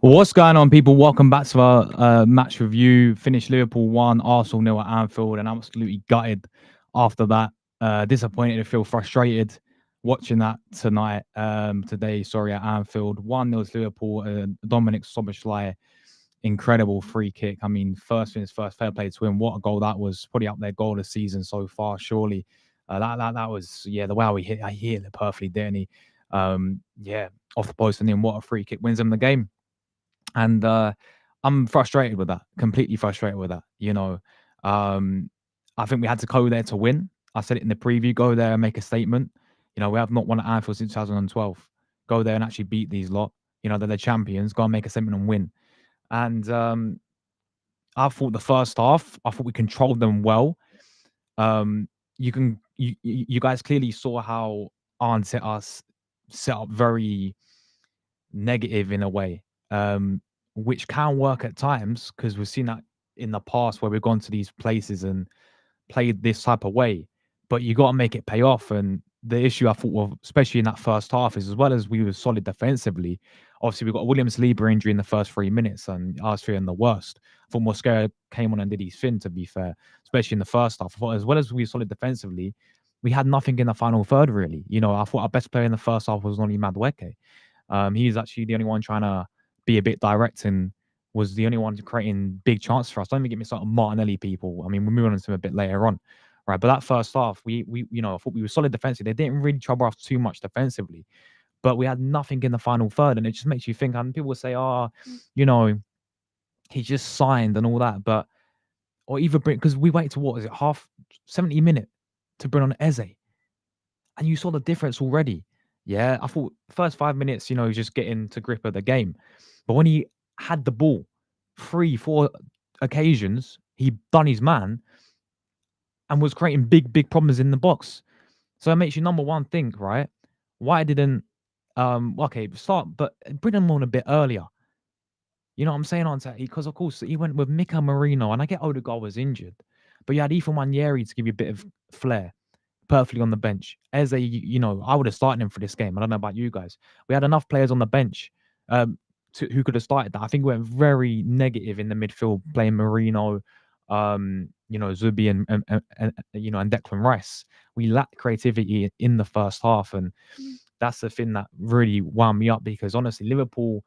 Well, what's going on, people? Welcome back to our match review. Finished Liverpool 1, Arsenal 0 at Anfield, and I'm absolutely gutted after that. Disappointed to feel frustrated watching that today, sorry, at Anfield. 1-0 to Liverpool, Dominic Szoboszlai, incredible free kick. I mean, first things first, fair play to him. What a goal that was. Probably up their goal of the season so far, surely. That was, yeah, the way he hit it perfectly, didn't he? Yeah, off the post and in. What a free kick. Wins them the game. And I'm frustrated with that, completely frustrated with that. Um, I think we had to go there to win. I said it in the preview, go there and make a statement. We have not won at Anfield since 2012. Go there and actually beat these lot. They're the champions. Go and make a statement and win. And I thought the first half, I thought we controlled them well. You guys clearly saw how Arn set up very negative in a way, which can work at times because we've seen that in the past where we've gone to these places and played this type of way. But you got to make it pay off. And the issue I thought, of, especially in that first half, is as well as we were solid defensively. Obviously, we got a Williams Lieber injury in the first 3 minutes, and I was feeling the worst. I thought Mosquera came on and did his thing, to be fair, especially in the first half. I thought, as well as we were solid defensively, we had nothing in the final third, really. I thought our best player in the first half was Noni Madueke. He's actually the only one trying to be a bit direct and was the only one creating big chances for us. Don't even get me started on Martinelli, people. I mean, we'll move on to him a bit later on, right? But that first half, we I thought we were solid defensively. They didn't really trouble us too much defensively, but we had nothing in the final third, and it just makes you think. And people will say, "Oh, you know, he just signed and all that," but or even bring because we waited to what is it 70 minute to bring on Eze, and you saw the difference already. Yeah, I thought first 5 minutes, just getting to grip of the game. But when he had the ball, 3, 4 occasions, he done his man and was creating big problems in the box. So it makes you number one think, right? Why didn't okay, start but bring him on a bit earlier. You know what I'm saying on that? Because of course he went with Mika Marino, and I get Odegaard was injured, but you had Ethan Wanyeri to give you a bit of flair perfectly on the bench. Eze, I would have started him for this game. I don't know about you guys. We had enough players on the bench who could have started that. I think we went very negative in the midfield, playing Marino, Zubi and Declan Rice. We lacked creativity in the first half, and that's the thing that really wound me up because honestly, Liverpool,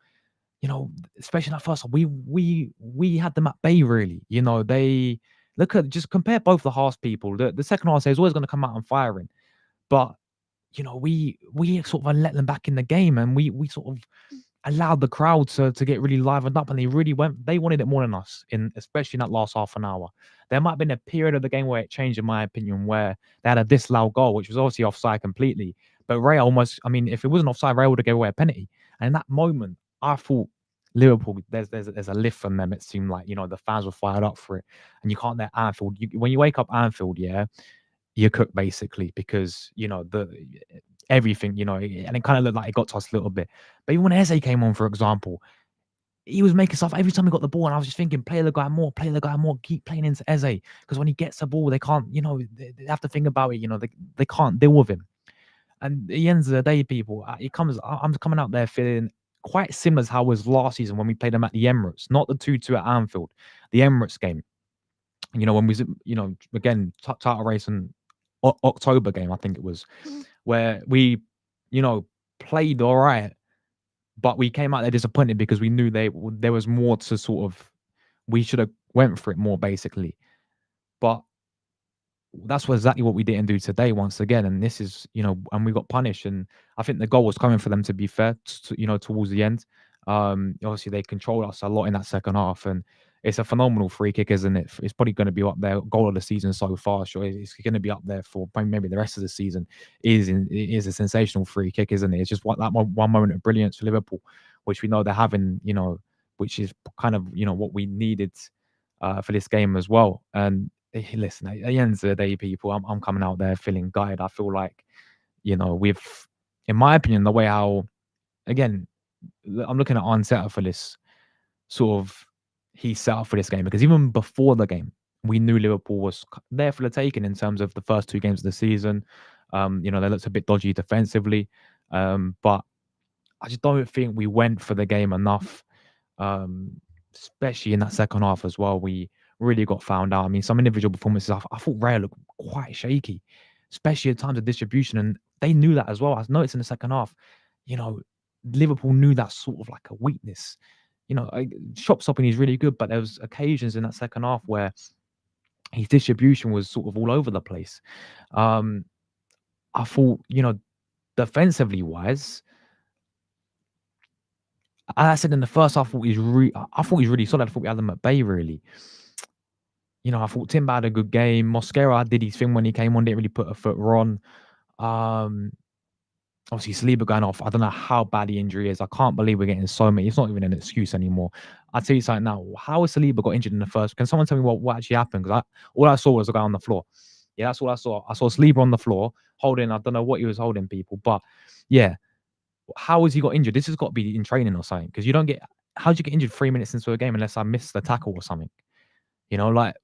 especially in that first half, we had them at bay really. They look at just compare both the halves, people. The second half is always going to come out on firing, but we sort of let them back in the game, and we sort of allowed the crowd to get really livened up, and they wanted it more than us, in especially in that last half an hour. There might have been a period of the game where it changed, in my opinion, where they had a disallowed goal, which was obviously offside completely. But Ray almost, I mean, if it wasn't offside, Ray would have gave away a penalty. And in that moment, I thought Liverpool, there's a lift from them. It seemed like the fans were fired up for it, and you can't let Anfield. When you wake up Anfield, yeah, you're cooked basically because the everything and it kind of looked like it got to us a little bit. But even when Eze came on, for example, he was making stuff every time he got the ball, and I was just thinking, play the guy more, keep playing into Eze because when he gets the ball, they can't, they have to think about it. They can't deal with him. And at the end of the day, people, I'm coming out there feeling quite similar to how it was last season when we played them at the Emirates, not the 2-2 at Anfield, the Emirates game. When we, again, title race and October game, I think it was, where we, played all right, but we came out there disappointed because we knew there was more to sort of, we should have went for it more basically. But that's exactly what we didn't do today once again. And this is, and we got punished. And I think the goal was coming for them, to be fair, towards the end. Obviously they controlled us a lot in that second half, and it's a phenomenal free kick, isn't it? It's probably going to be up there, goal of the season so far. Sure, it's going to be up there for maybe the rest of the season. It is a sensational free kick, isn't it? It's just one moment of brilliance for Liverpool, which we know they're having, which is kind of what we needed for this game as well. And listen, at the end of the day, people, I'm coming out there feeling gutted. I feel like, we've, in my opinion, the way how, again, I'm looking at Arne set up for this sort of, he set up for this game because even before the game, we knew Liverpool was there for the taking in terms of the first 2 games of the season. They looked a bit dodgy defensively, but I just don't think we went for the game enough. um, especially in that second half as well. We really got found out. I mean, some individual performances, I thought Raya looked quite shaky, especially at times of distribution, and they knew that as well. I noticed in the second half, you know, Liverpool knew that sort of like a weakness. Shot stopping is really good, but there was occasions in that second half where his distribution was sort of all over the place. Um, I thought, defensively wise, as I said in the first half, I thought he's really solid. I thought we had him at bay really. I thought Timber had a good game. Mosquera did his thing when he came on, didn't really put a foot wrong. Um, Obviously Saliba going off. I don't know how bad the injury is. I can't believe we're getting so many. It's not even an excuse anymore. I'll tell you something now. How has Saliba got injured in the first? Can someone tell me what actually happened? Because all I saw was a guy on the floor. Yeah, that's all I saw. I saw Saliba on the floor holding. I don't know what he was holding, people, but yeah, how has he got injured? This has got to be in training or something. Because you don't get. How'd you get injured 3 minutes into a game unless I missed the tackle or something? Like,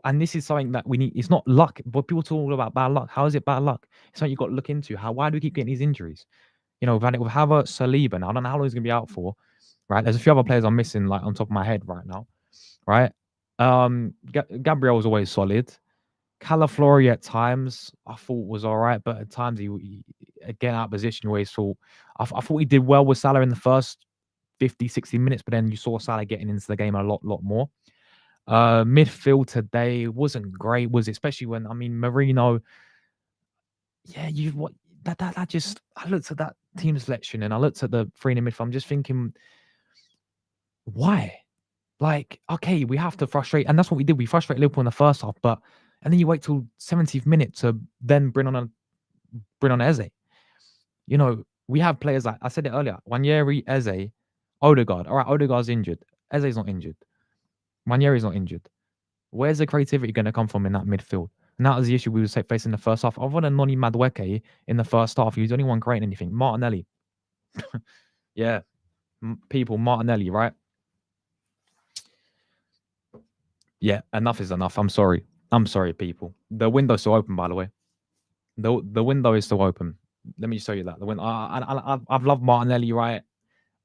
and this is something that we need. It's not luck, but people talk about bad luck. How is it bad luck? It's something you've got to look into. Why do we keep getting these injuries? We've had it with Havertz, Saliba. Now, I don't know how long he's going to be out for, right? There's a few other players I'm missing, like on top of my head right now, right? Gabriel was always solid. Calaflori at times I thought was all right, but at times he again out of position. You always thought I thought he did well with Salah in the first 50, 60 minutes, but then you saw Salah getting into the game a lot more. Midfield today wasn't great, was it? Especially when Marino. Yeah, you what that just I looked at that team selection and I looked at the three in the midfield. I'm just thinking, why? Like, okay, we have to frustrate, and that's what we did. We frustrated Liverpool in the first half, and then you wait till 70th minute to then bring on Eze. We have players like I said it earlier: Wanyeri, Eze, Odegaard. All right, Odegaard's injured. Eze's not injured. Wanyeri's not injured. Where's the creativity going to come from in that midfield? And that was the issue we were facing in the first half. Other than Noni Madueke in the first half, he was the only one creating anything. Martinelli. Yeah. People, Martinelli, right? Yeah, enough is enough. I'm sorry. I'm sorry, people. The window's still open, by the way. The window is still open. Let me show you that. The window. I've loved Martinelli, right?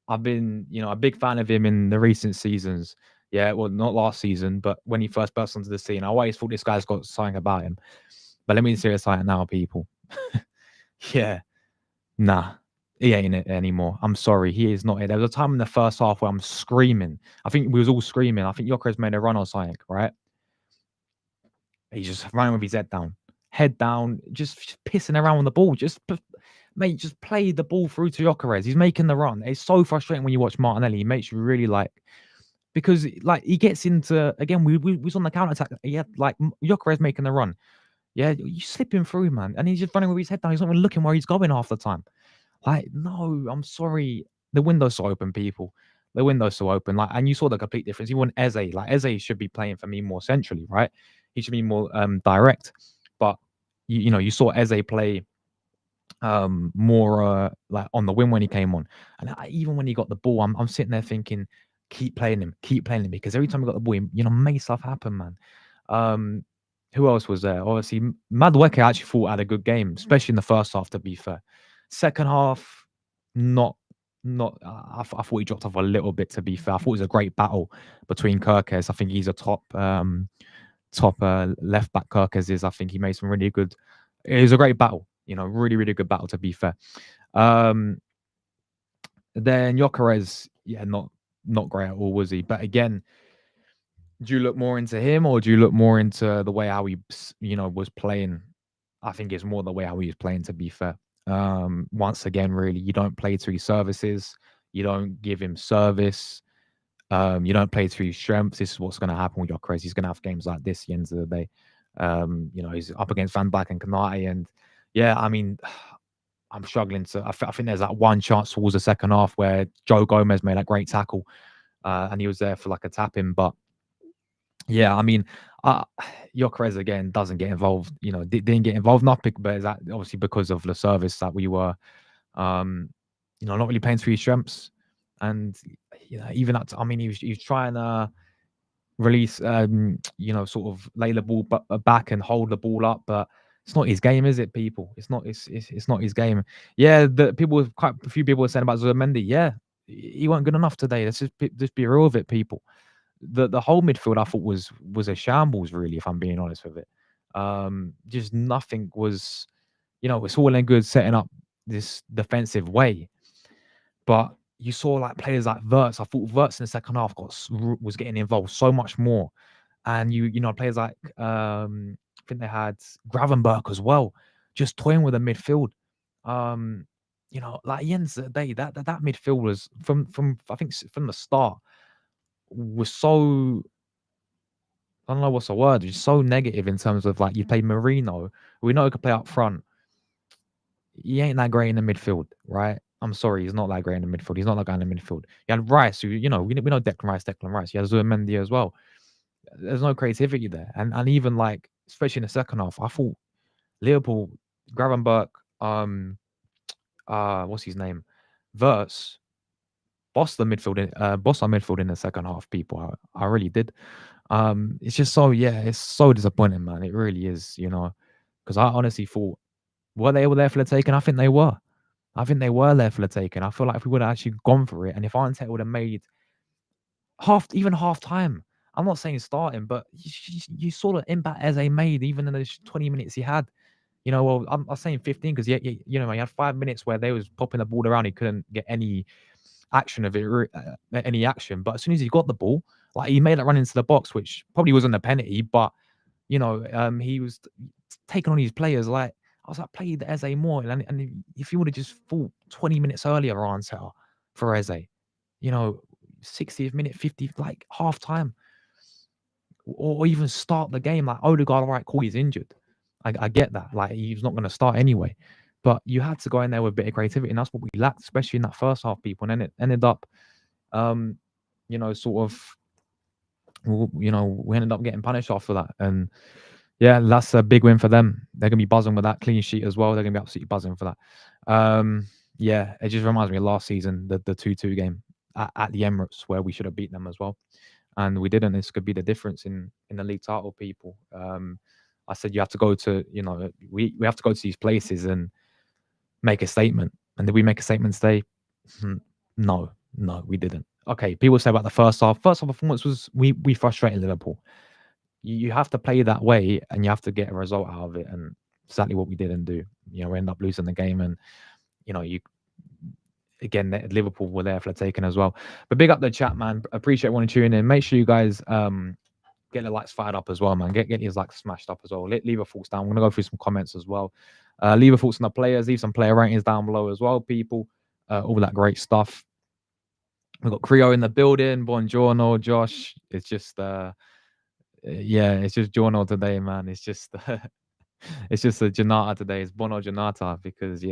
I've been, a big fan of him in the recent seasons. Yeah, well, not last season, but when he first burst onto the scene, I always thought this guy's got something about him. But let me say something now, people. Yeah, nah, he ain't it anymore. I'm sorry, he is not it. There was a time in the first half where I'm screaming. I think we was all screaming. I think Gyökeres made a run or something, right? He's just running with his head down, just pissing around with the ball. Mate, just play the ball through to Gyökeres. He's making the run. It's so frustrating when you watch Martinelli. He makes you really because he gets into again. We was on the counter attack. He had Gyökeres making the run. Yeah, you slip him through, man, and he's just running with his head down. He's not even looking where he's going half the time. No, I'm sorry. The window's so open, people. The window's so open. And you saw the complete difference. Even Eze, Eze should be playing for me more centrally, right? He should be more direct. But you saw Eze play more on the wing when he came on. And even when he got the ball, I'm sitting there thinking, keep playing him, because every time he got the ball, make stuff happen, man. Who else was there? Obviously, Madueke actually thought had a good game, especially in the first half, to be fair. Second half, not. I thought he dropped off a little bit, to be fair. I thought it was a great battle between Kirkes. I think he's a top left back. Kirkes is. I think he made some really good. It was a great battle. Really, really good battle, to be fair. Then Gyökeres, yeah, not great at all, was he? But again, do you look more into him or do you look more into the way how he, was playing? I think it's more the way how he was playing, to be fair. Once again, really, you don't play to his services. You don't give him service. You don't play to his strengths. This is what's going to happen with Gyökeres. He's going to have games like this at the end of the day. He's up against Van Dijk and Konate, and yeah, I'm struggling to. I think there's that one chance towards the second half where Joe Gomez made that great tackle, and he was there for a tap in. But yeah, Gyökeres again doesn't get involved. Didn't get involved. Not but is that obviously because of the service that we were, not really playing to his strengths, and even that. He was trying to release, sort of lay the ball back and hold the ball up, but it's not his game, is it, people? It's not. It's not his game. Yeah, quite a few people were saying about Zubimendi. Yeah, he wasn't good enough today. Let's just be real with it, people. The whole midfield I thought was a shambles, really, if I'm being honest with it. Just nothing was, it's all in good setting up this defensive way, but you saw like players like Verts. I thought Verts in the second half was getting involved so much more, and players like I think they had Gravenberg as well, just toying with the midfield. Um, like at the end of the day, that midfield was from I think from the start was so, I don't know what's the word, it's so negative in terms of like you play Marino, we know he could play up front. He ain't that great in the midfield, right? I'm sorry, he's not that great in the midfield. He's not that guy in the midfield. You had Rice, who, we know Declan Rice. You had Zubimendi as well. There's no creativity there. And even like, especially in the second half, I thought Liverpool, Gravenberg, what's his name? Verts, boss our midfield in the second half, people. I really did. It's just so, yeah, it's so disappointing, man. It really is, because I honestly thought, they were there for the taking? I think they were. I think they were there for the taking. I feel like if we would have actually gone for it, and if Arteta would have made even half time, I'm not saying starting, but you saw the impact Eze made even in those 20 minutes he had. Well, I'm saying 15 because he had 5 minutes where they was popping the ball around. He couldn't get any action of it, any action. But as soon as he got the ball, like he made that run into the box, which probably wasn't a penalty, but he was taking on his players. Like I was like, play the Eze more, and if you would have just fought 20 minutes earlier on for Eze, 60th minute, 50th, like half time, or even start the game. Like Odegaard, all right, cool, he's injured. I get that. Like he's not going to start anyway, but you had to go in there with a bit of creativity, and that's what we lacked, especially in that first half, people. And then it ended up, sort of, we ended up getting punished after that, and yeah, that's a big win for them. They're gonna be buzzing with that clean sheet as well. They're gonna be absolutely buzzing for that. Yeah, it just reminds me of last season, the 2-2 game at the Emirates where we should have beat them as well, and we didn't. This could be the difference in the league title, people. I said you have to go to, we have to go to these places and make a statement. And did we make a statement today? No, we didn't. Okay, people say about the first half. First half performance was we frustrated Liverpool. You have to play that way and you have to get a result out of it. And exactly what we didn't do. We end up losing the game. And, Liverpool were there for the taking as well. But big up the chat, man. Appreciate everyone tuning in. Make sure you guys get the likes fired up as well, man. Get these likes smashed up as well. Leave your thoughts down. I'm going to go through some comments as well. Leave your thoughts on the players. Leave some player rankings down below as well, people. All that great stuff. We've got Creo in the building. Buongiorno, Josh. It's just... it's just Giorno today, man. It's just it's just a Janata today. It's Bono Janata because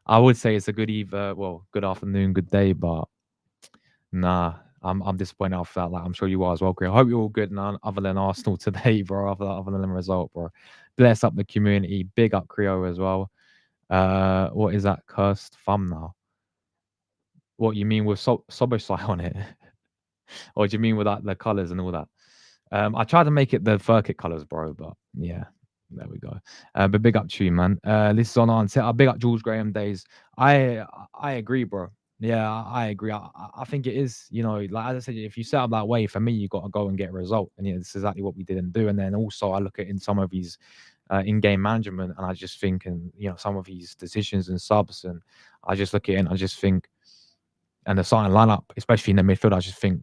I would say it's a good good afternoon, good day, but nah, I'm disappointed after that. Like I'm sure you are as well, Chris. I hope you're all good, none other than Arsenal today, bro. Other than the result, bro. Bless up the community. Big up Creo as well. What is that cursed thumbnail? What you mean with Szoboszlai on it? Or do you mean with the colours and all that? I tried to make it the Furkit colours, bro, but yeah, there we go. But big up to you, man. This is on Arteta. Big up Jules Graham days. I agree, bro. Yeah, I agree. I think it is, like as I said, if you set up that way, for me, you got to go and get a result. And this is exactly what we didn't do. And then also I look at in some of his in-game management and I just think, and some of his decisions and subs, and I just look at it and I just think, and the starting lineup, especially in the midfield, I just think,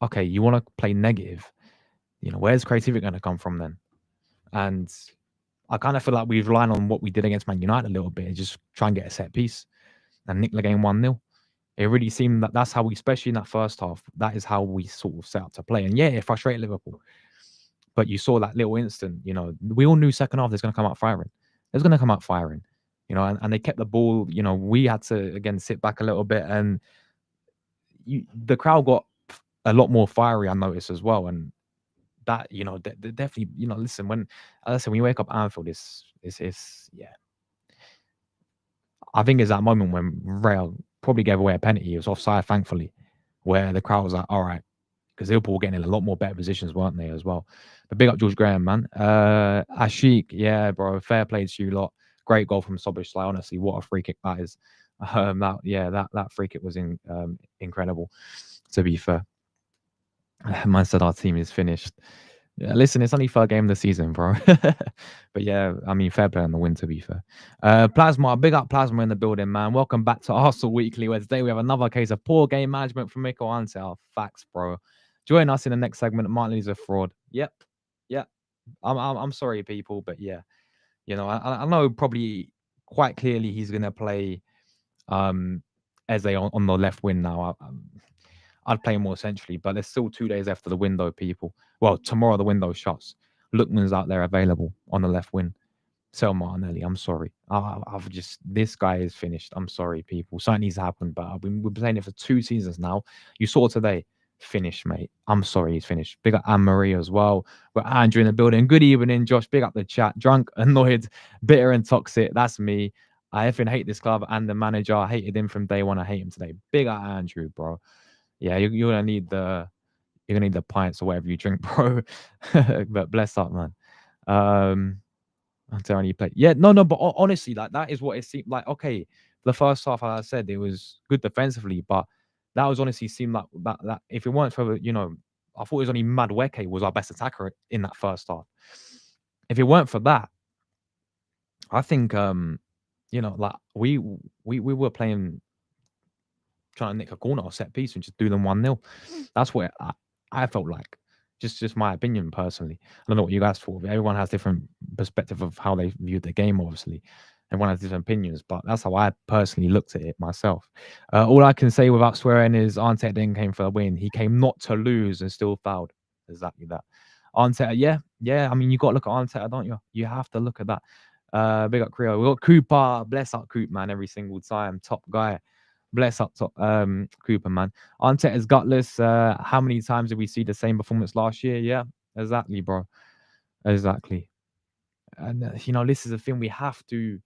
okay, you want to play negative. Where's creativity going to come from then? And I kind of feel like we've relied on what we did against Man United a little bit and just try and get a set piece and nick the game 1-0. It really seemed that that's how we, especially in that first half, that is how we sort of set up to play. And yeah, it frustrated Liverpool. But you saw that little instant, we all knew second half there's going to come out firing. There's going to come out firing, and they kept the ball. We had to, again, sit back a little bit and the crowd got a lot more fiery, I noticed as well. And that, definitely, listen, when you wake up at Anfield, it's yeah. I think it's that moment when Real probably gave away a penalty. It was offside, thankfully, where the crowd was like, all right, because Liverpool were getting in a lot more better positions, weren't they, as well? But big up George Graham, man. Ashik, yeah, bro, fair play to you lot. Great goal from Szoboszlai. Honestly, what a free kick that is. That free kick was incredible. To be fair, man said our team is finished. Yeah, listen, it's only third game of the season, bro. But yeah, I mean, fair play on the win, to be fair. Plasma, big up Plasma in the building, man. Welcome back to Arsenal Weekly, where today we have another case of poor game management from Mikel Ansel. Facts, bro. Join us in the next segment. Martinelli's a fraud. Yep. Yep. I'm sorry, people, but yeah, I know probably quite clearly he's gonna play Eze on the left wing now. I'd play more centrally, but there's still 2 days after the window, people. Well, tomorrow the window shuts. Lookman's out there available on the left wing. Sell Martinelli. I'm sorry. I've just this guy is finished. I'm sorry, people. Something needs to happen, but we've been saying it for 2 seasons now. You saw today, finished, mate. I'm sorry, he's finished. Big up Anne Marie as well. We're Andrew in the building. Good evening, Josh. Big up the chat. Drunk, annoyed, bitter, and toxic. That's me. I effing hate this club and the manager. I hated him from day one. I hate him today. Big up Andrew, bro. Yeah, you're gonna need the pints or whatever you drink, bro. But bless up, man. Until you play. Yeah, no, but honestly, like that is what it seemed like. Okay, the first half, as I said, it was good defensively, but that was honestly seemed like that if it weren't for I thought it was only Madueke was our best attacker in that first half. If it weren't for that, I think like we were playing trying to nick a corner or set piece and just do them 1-0. That's what I felt like. Just my opinion personally. I don't know what you guys thought. Everyone has different perspective of how they viewed the game, obviously. Everyone has different opinions, but that's how I personally looked at it myself. All I can say without swearing is Arteta didn't came for a win. He came not to lose and still fouled. Exactly that. Arteta, yeah. I mean, you got to look at Arteta, don't you? You have to look at that. Big up Creo. We got Cooper. Bless up Coop, man, every single time. Top guy. Bless up top Cooper, man. Arteta's gutless. How many times did we see the same performance last year? Yeah, exactly, bro. Exactly. And this is the thing we have to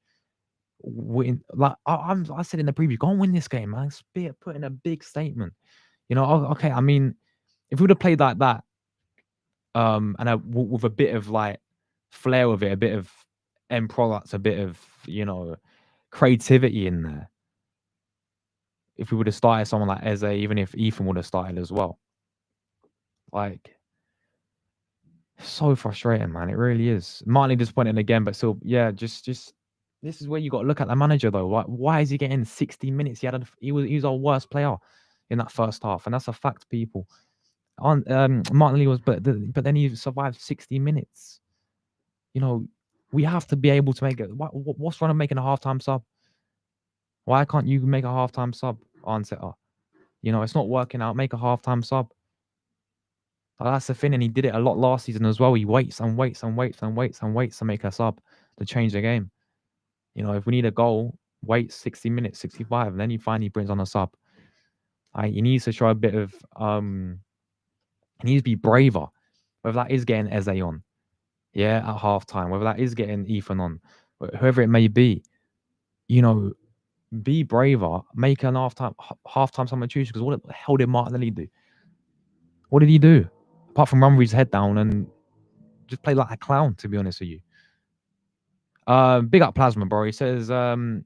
win. Like I said in the preview, go and win this game, man. Put in a big statement. Okay. I mean, if we would have played like that, and with a bit of like flair with it, a bit of end products, a bit of creativity in there. If we would have started someone like Eze, even if Ethan would have started as well. Like, so frustrating, man. It really is. Martinelli disappointing again, but still, yeah, just this is where you got to look at the manager though. Why is he getting 60 minutes? He was our worst player in that first half, and that's a fact, people. Martinelli was, but then he survived 60 minutes. We have to be able to make it. What's wrong with making a halftime sub? Why can't you make a halftime sub, Arteta? It's not working out. Make a halftime sub. That's the thing, and he did it a lot last season as well. He waits and waits and waits and waits and waits to make a sub to change the game. If we need a goal, wait 60 minutes, 65, and then he finally brings on a sub. He needs to show a bit of he needs to be braver. Whether that is getting Eze on, at halftime, whether that is getting Ethan on, whoever it may be, be braver, make an halftime substitution. Because what the hell did Martinelli do? What did he do? Apart from run his head down and just play like a clown, to be honest with you. Big up Plasma, bro. He says,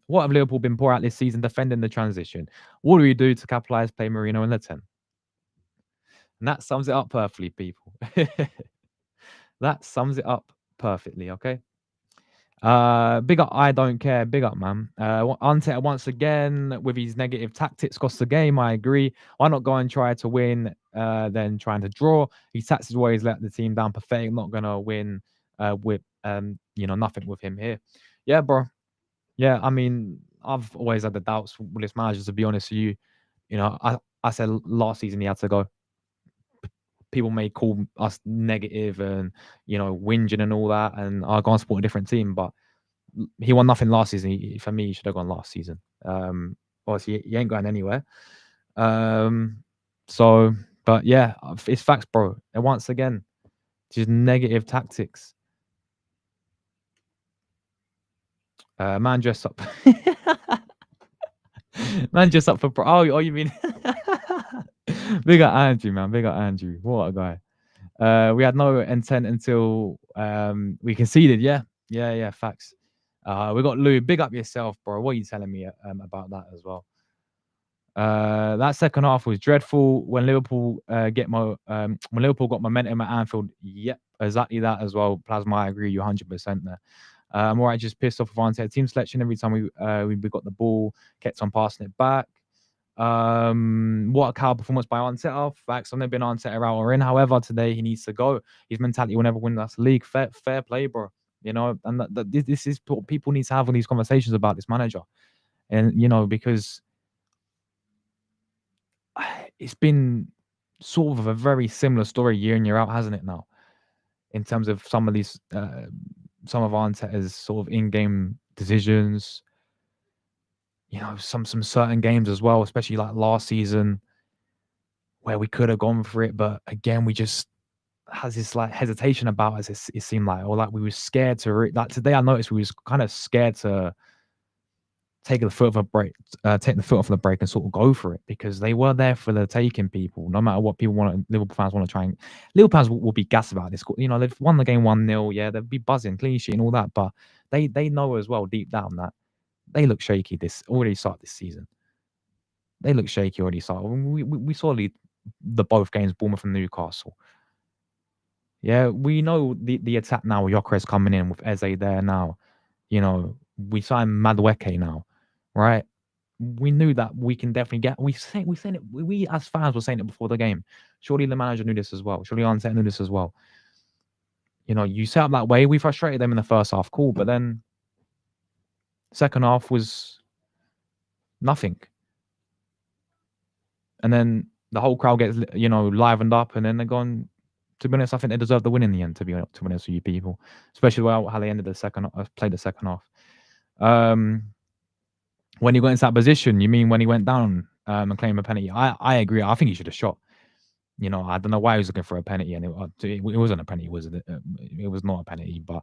what have Liverpool been poor at this season defending the transition? What do we do to capitalize, play Marino in the 10? And that sums it up perfectly, people. That sums it up perfectly, okay? Big up, I don't care. Big up, man. Arteta once again with his negative tactics cost the game. I agree. Why not go and try to win, then trying to draw? His tactics always let the team down. Pathetic. Not gonna win with nothing with him here. Yeah, bro. Yeah, I mean, I've always had the doubts with this manager. To be honest with you, I said last season he had to go. People may call us negative and whinging and all that, and I'll go and support a different team. But he won nothing last season. For me, he should have gone last season. Obviously, he ain't going anywhere. But yeah, it's facts, bro. And once again, just negative tactics. Man dressed up. Man dressed up for oh, you mean big up Andrew, man. Big up Andrew. What a guy. We had no intent until we conceded. Yeah, facts. We got Lou. Big up yourself, bro. What are you telling me about that as well? That second half was dreadful when Liverpool when Liverpool got momentum at Anfield. Yep, exactly that as well. Plasma, I agree, you 100% there. I'm alright, just pissed off of Arteta. Team selection every time we got the ball, kept on passing it back. What a cow performance by Arteta. Facts. I've never been Arteta out or in. However, today he needs to go. His mentality will never win us league. Fair play, bro. You know, and this is what people need to have on these conversations about this manager, and you know because it's been sort of a very similar story year in year out, hasn't it? Now, in terms of some of these, some of Arteta's sort of in-game decisions. You know, some certain games as well, especially like last season, where we could have gone for it, but again, we just has this like hesitation about us. It seemed like, or like we were scared to. Like today, I noticed we was kind of scared to take the foot off a break, take the foot off the brake and sort of go for it because they were there for the taking. People, no matter what people want, Liverpool fans want to try and Liverpool fans will be gassed about this. You know, they've won the game 1-0. Yeah, they'll be buzzing, clean sheet and all that, but they know as well deep down that they look shaky. This already started this season. They look shaky already. Started. We saw the both games, Bournemouth and Newcastle. Yeah, we know the attack now. Gyökeres coming in with Eze there now. You know, we signed Madueke now, right? We knew that we can definitely get. We saying it. We as fans were saying it before the game. Surely the manager knew this as well. Surely Arteta knew this as well. You know, you set up that way. We frustrated them in the first half, cool, but then second half was nothing. And then the whole crowd gets livened up, and then they're gone. To be honest, I think they deserve the win in the end. To be honest with you people, especially how they ended the second, played the second half. When he got into that position, you mean when he went down and claimed a penalty? I agree. I think he should have shot. You know, I don't know why he was looking for a penalty, and it wasn't a penalty, was it? It was not a penalty, but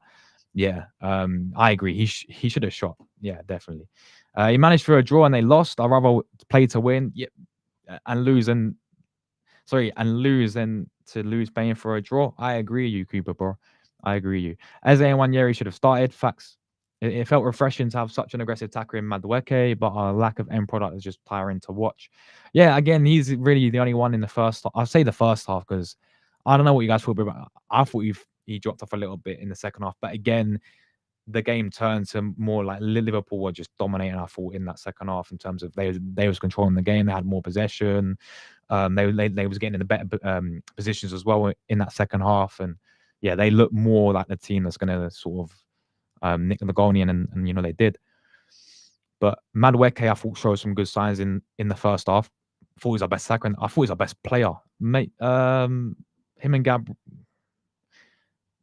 yeah, I agree. He should have shot. Yeah, definitely. He managed for a draw and they lost. I'd rather play to win, yeah, and lose and to lose paying for a draw. I agree with you, Cooper, bro. I agree with you. Eze and Wanyeri should have started. Facts. It felt refreshing to have such an aggressive attacker in Madueke, but our lack of end product is just tiring to watch. Yeah, again, he's really the only one in the first half. I'll say the first half because I don't know what you guys thought about. I thought he dropped off a little bit in the second half, but again, the game turned to more like Liverpool were just dominating. I thought in that second half in terms of they was controlling the game. They had more possession. They was getting in the better positions as well in that second half, and yeah, they looked more like the team that's going to sort of nick the goal in, and you know they did. But Madueke, I thought showed some good signs in the first half. I thought he was our best attacker, and I thought he's our best player. Mate, him and Gab.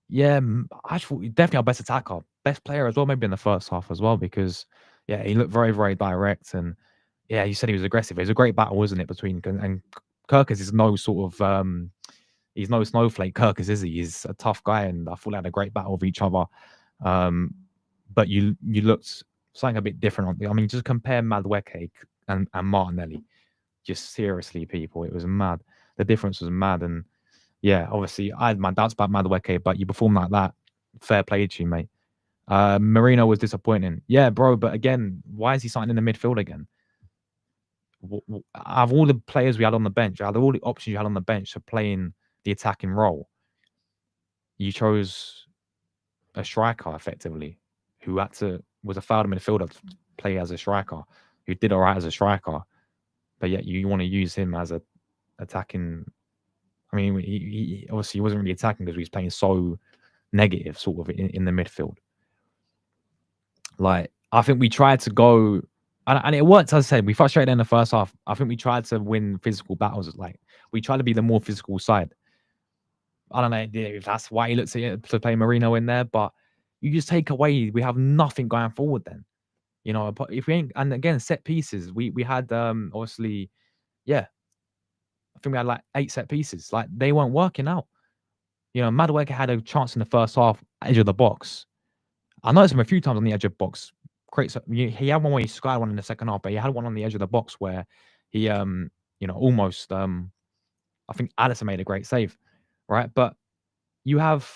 Yeah, I thought definitely our best attacker, best player as well, maybe in the first half as well, because yeah, he looked very, very direct, and yeah, you said he was aggressive. It was a great battle, wasn't it, between and Kirkus is no sort of he's no snowflake. Kirkus is he? He's a tough guy, and I thought they had a great battle with each other. But you looked something a bit different. I mean, just compare Madueke and Martinelli. Just seriously, people, it was mad. The difference was mad, and yeah, obviously, I had my doubts about Madueke, but you perform like that, fair play to you, mate. Marino was disappointing. Yeah, bro, but again, why is he starting in the midfield again? Out of all the players we had on the bench, out of all the options you had on the bench to play in the attacking role, you chose a striker effectively who was a fouled midfielder to play as a striker, who did all right as a striker, but yet you want to use him as a attacking. I mean, he obviously he wasn't really attacking because he was playing so negative sort of in the midfield. Like, I think we tried to go, and it worked, as I said, we frustrated in the first half. I think we tried to win physical battles. Like, we tried to be the more physical side. I don't know if that's why he looks to play Marino in there, but you just take away, we have nothing going forward then. You know, but if we ain't, and again, set pieces, we had obviously, yeah, I think we had like 8 set pieces. Like, they weren't working out. You know, Madueke had a chance in the first half, edge of the box. I noticed him a few times on the edge of the box. He had one where he scored one in the second half, but he had one on the edge of the box where he, almost, I think Alisson made a great save, right? But you have,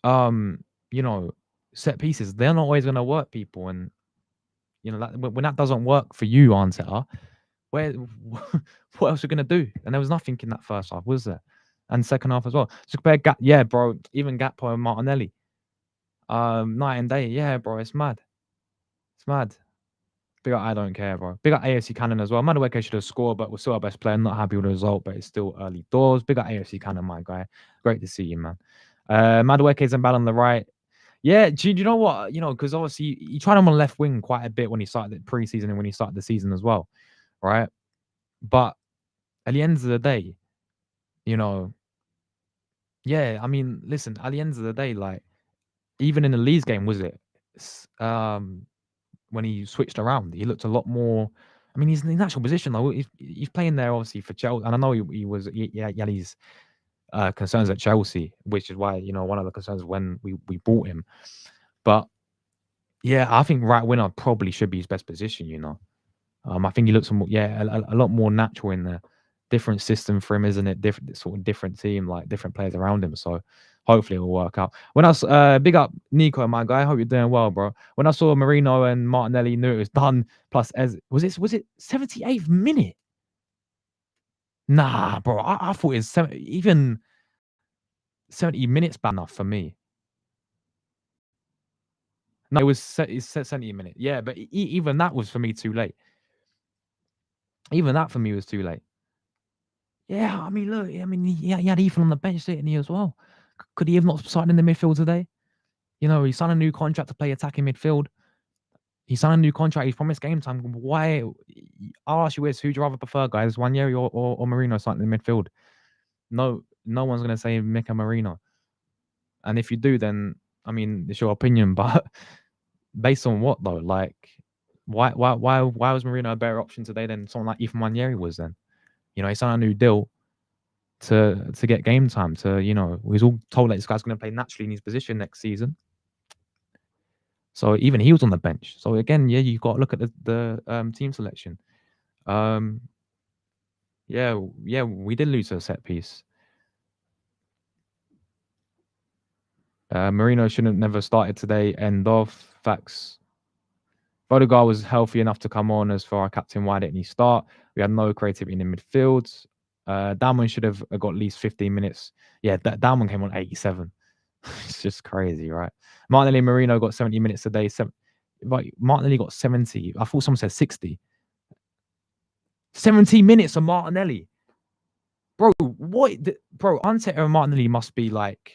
um, you know, set pieces, they're not always going to work, people. And, when that doesn't work for you, Arteta, where what else are you going to do? And there was nothing in that first half, was there? And second half as well. So compare yeah, bro, even Gakpo and Martinelli. Night and day, yeah, bro, it's mad. It's mad. Big up, I don't care, bro. Big up AFC Cannon as well. Madueke should have scored, but we're still our best player. Not happy with the result, but it's still early doors. Big up AFC Cannon, my guy. Great to see you, man. Madueke's and bad on the right. Yeah, do you know what? Because obviously he tried him on left wing quite a bit when he started the preseason and when he started the season as well, right? But at the end of the day, yeah, I mean, listen, at the end of the day, like, even in the Leeds game, was it? When he switched around, he looked a lot more. I mean, he's in the natural position though. He's playing there obviously for Chelsea, and I know he had his concerns at Chelsea, which is why one of the concerns when we bought him. But yeah, I think right winger probably should be his best position. I think he looks a lot more natural in the different system for him, isn't it? Different team, like different players around him. So hopefully it will work out. When I was big up Nico, my guy. Hope you're doing well, bro. When I saw Marino and Martinelli, knew it was done. Plus, was it 78th minute? Nah, bro. I thought it was even 70 minutes bad enough for me. No, it's 70 minutes. Yeah, but even that was for me too late. Even that for me was too late. Yeah, I mean, look, I mean, he had Ethan on the bench, didn't he, as well? Could he have not started in the midfield today? He signed a new contract to play attacking midfield. He signed a new contract. He's promised game time. Why? I'll ask you this: who do you rather prefer, guys, Wanyeri or Marino starting in the midfield? No one's going to say Mika Marino. And if you do, then I mean, it's your opinion. But based on what though? Like, why was Marino a better option today than someone like Ethan Wanyeri was? Then, he signed a new deal to get game time. We was all told that this guy's going to play naturally in his position next season. So even he was on the bench. So again, yeah, you got to look at the team selection. Yeah, we did lose a set piece. Marino shouldn't never started today. End of facts. Odegaard was healthy enough to come on as for our captain. Why didn't he start? We had no creativity in the midfield. Damon should have got at least 15 minutes. Yeah, Damon came on 87. It's just crazy, right? Martinelli Marino got 70 minutes a day. Martinelli got 70. I thought someone said 60. 70 minutes of Martinelli. Bro, what? Bro, Arteta and Martinelli must be like,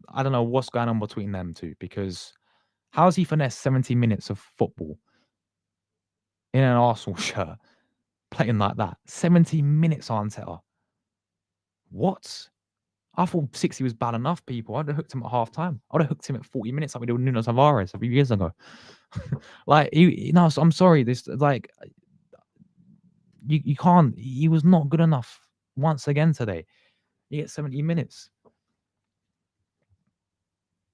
I don't know what's going on between them two, because how's he finessed 70 minutes of football in an Arsenal shirt playing like that? 70 minutes, Arteta. What? I thought 60 was bad enough, people. I'd have hooked him at half time. I'd have hooked him at 40 minutes like we did with Nuno Tavares a few years ago. Like, I'm sorry. This, like, you can't. He was not good enough once again today. He gets 70 minutes.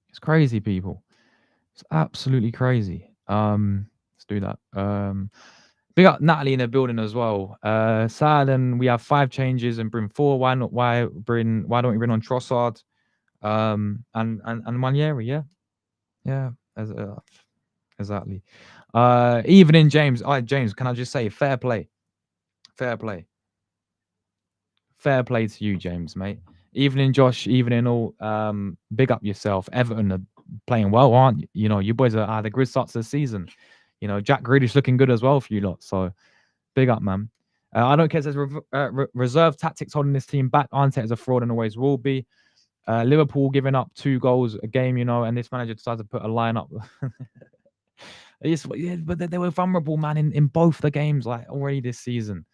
It's crazy, people. It's absolutely crazy. Let's do that. Big up Natalie in the building as well. Sad, and we have 5 changes and bring 4. Why don't we bring on Trossard? And Manieri, yeah, exactly. Evening, James. All right, James, can I just say fair play to you, James, mate. Evening, Josh. Evening, all. Big up yourself. Everton are playing well, aren't you? You boys had a good start to the season. Jack Grealish looking good as well for you lot. So big up, man. I don't care if there's reserve tactics holding this team back. Arteta is a fraud and always will be. Liverpool giving up 2 goals a game, and this manager decided to put a line up. But they were vulnerable, man, in both the games, like already this season.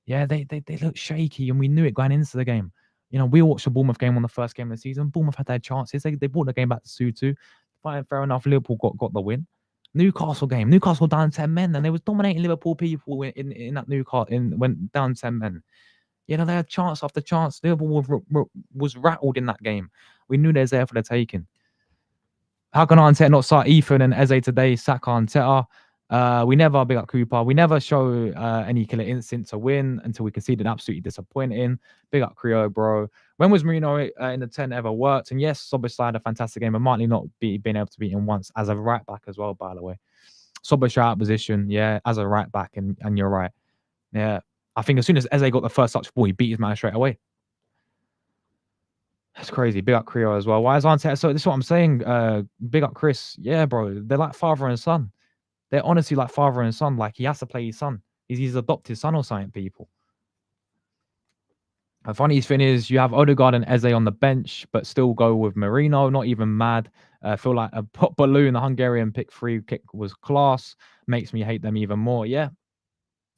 Yeah, they look shaky, and we knew it going into the game. We watched the Bournemouth game on the first game of the season. Bournemouth had their chances. They brought the game back to 2-2. Fine, fair enough. Liverpool got the win. Newcastle game. Newcastle down 10 men, and they was dominating Liverpool people in that Newcastle went down 10 men. They had chance after chance. Liverpool was rattled in that game. We knew they was there for the taking. How can Arteta not start Ethan and Eze today? Sack Arteta. We never big up Cooper. We never show any killer instinct to win until we conceded absolutely disappointing. Big up Creo, bro. When was Marino in the 10 ever worked? And yes, Szoboszlai had a fantastic game, and Martinelli not being able to beat him once as a right back as well, by the way. Szoboszlai out of position, yeah, as a right back, and you're right. Yeah. I think as soon as Eze got the first touch ball, he beat his man straight away. That's crazy. Big up Creo as well. Why is Arteta? So this is what I'm saying. Big up Chris. Yeah, bro. They're like father and son. They're honestly like father and son. Like he has to play his son. He's his adopted son or something, people. The funniest thing is you have Odegaard and Eze on the bench, but still go with Marino. Not even mad. Feel like a pop balloon. The Hungarian free kick was class. Makes me hate them even more. Yeah,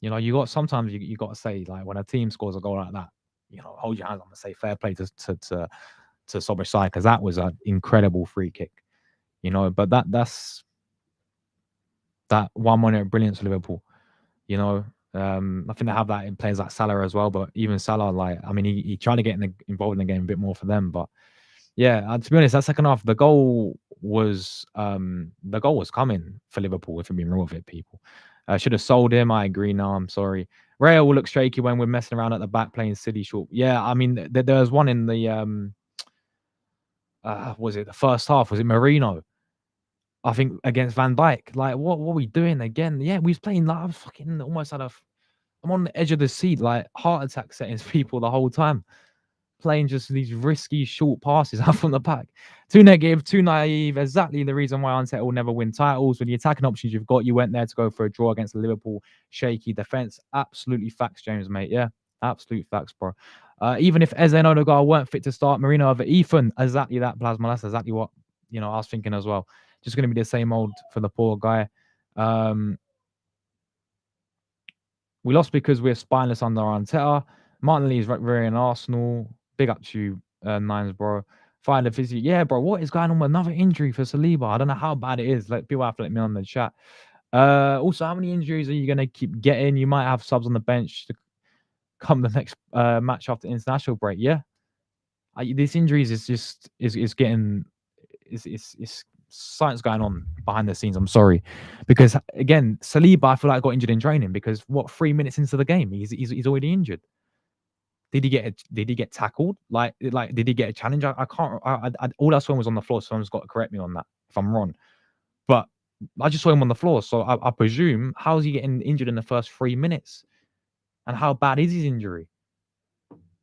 you know, sometimes you got to say, like, when a team scores a goal like that, you know, hold your hands up and say fair play to Szoboszlai, because that was an incredible free kick. You know, but that's that 1-minute brilliance for Liverpool. You know, I think they have that in players like Salah as well. But even Salah, like, I mean, he tried to get involved in the game a bit more for them. But yeah, to be honest, that second half, the goal was coming for Liverpool. If I'm being real with it, people should have sold him. I agree. No, I'm sorry. Rail will look shaky when we're messing around at the back playing silly short. Yeah, I mean, there was one in the was it the first half? Was it Marino? I think against Van Dijk. Like, what were we doing again? Yeah, we was playing like I was fucking almost I'm on the edge of the seat, like heart attack settings, people, the whole time. Playing just these risky short passes out from the back. Too negative, too naive. Exactly the reason why Arteta will never win titles. With the attacking options you've got, you went there to go for a draw against the Liverpool shaky defense. Absolutely facts, James, mate. Yeah, absolute facts, bro. Even if Eze and Odegaard weren't fit to start, Marino over Ethan, exactly that, Plasma. That's exactly what I was thinking as well. Just going to be the same old for the poor guy. We lost because we're spineless under Arteta. Martinelli is very in Arsenal. Big up to you, Nines, bro. Find the physio. Yeah, bro. What is going on with another injury for Saliba? I don't know how bad it is. Like, people have to let me know in the chat. Also, how many injuries are you gonna keep getting? You might have subs on the bench to come the next match after international break. Yeah, this injuries is just is getting it's something's going on behind the scenes. I'm sorry, because again, Saliba, I feel like got injured in training because 3 minutes into the game, he's already injured. Did he get tackled? Like did he get a challenge? I can't. All I saw him was on the floor. Someone's got to correct me on that if I'm wrong. But I just saw him on the floor, so I presume, how is he getting injured in the first 3 minutes? And how bad is his injury?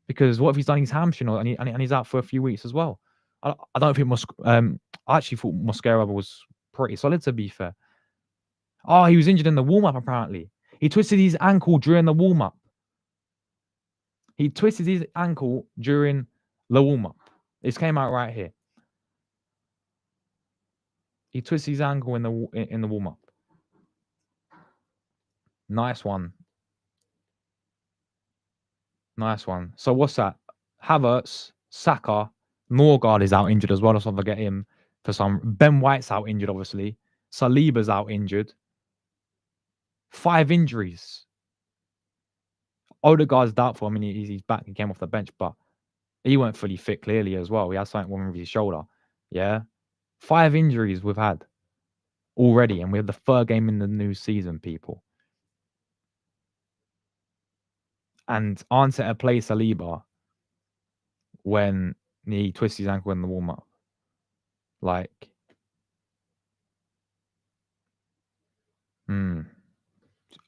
Because what if he's done his hamstring and he's out for a few weeks as well? I don't think I actually thought Mosquera was pretty solid, to be fair. Oh, he was injured in the warm up. Apparently, he twisted his ankle during the warm up. He twisted his ankle during the warm up. This came out right here. He twisted his ankle in the warm up. Nice one. Nice one. So what's that? Havertz, Saka, Norgard is out injured as well. Let's not forget him for some. Ben White's out injured, obviously. Saliba's out injured. 5 injuries. Odegaard's doubtful. I mean, he's back. He came off the bench, but he weren't fully fit clearly as well. He had something wrong with his shoulder. Yeah. 5 injuries we've had already, and we have the 3rd game in the new season, people. And Arteta plays Saliba when he twists his ankle in the warm-up. Like,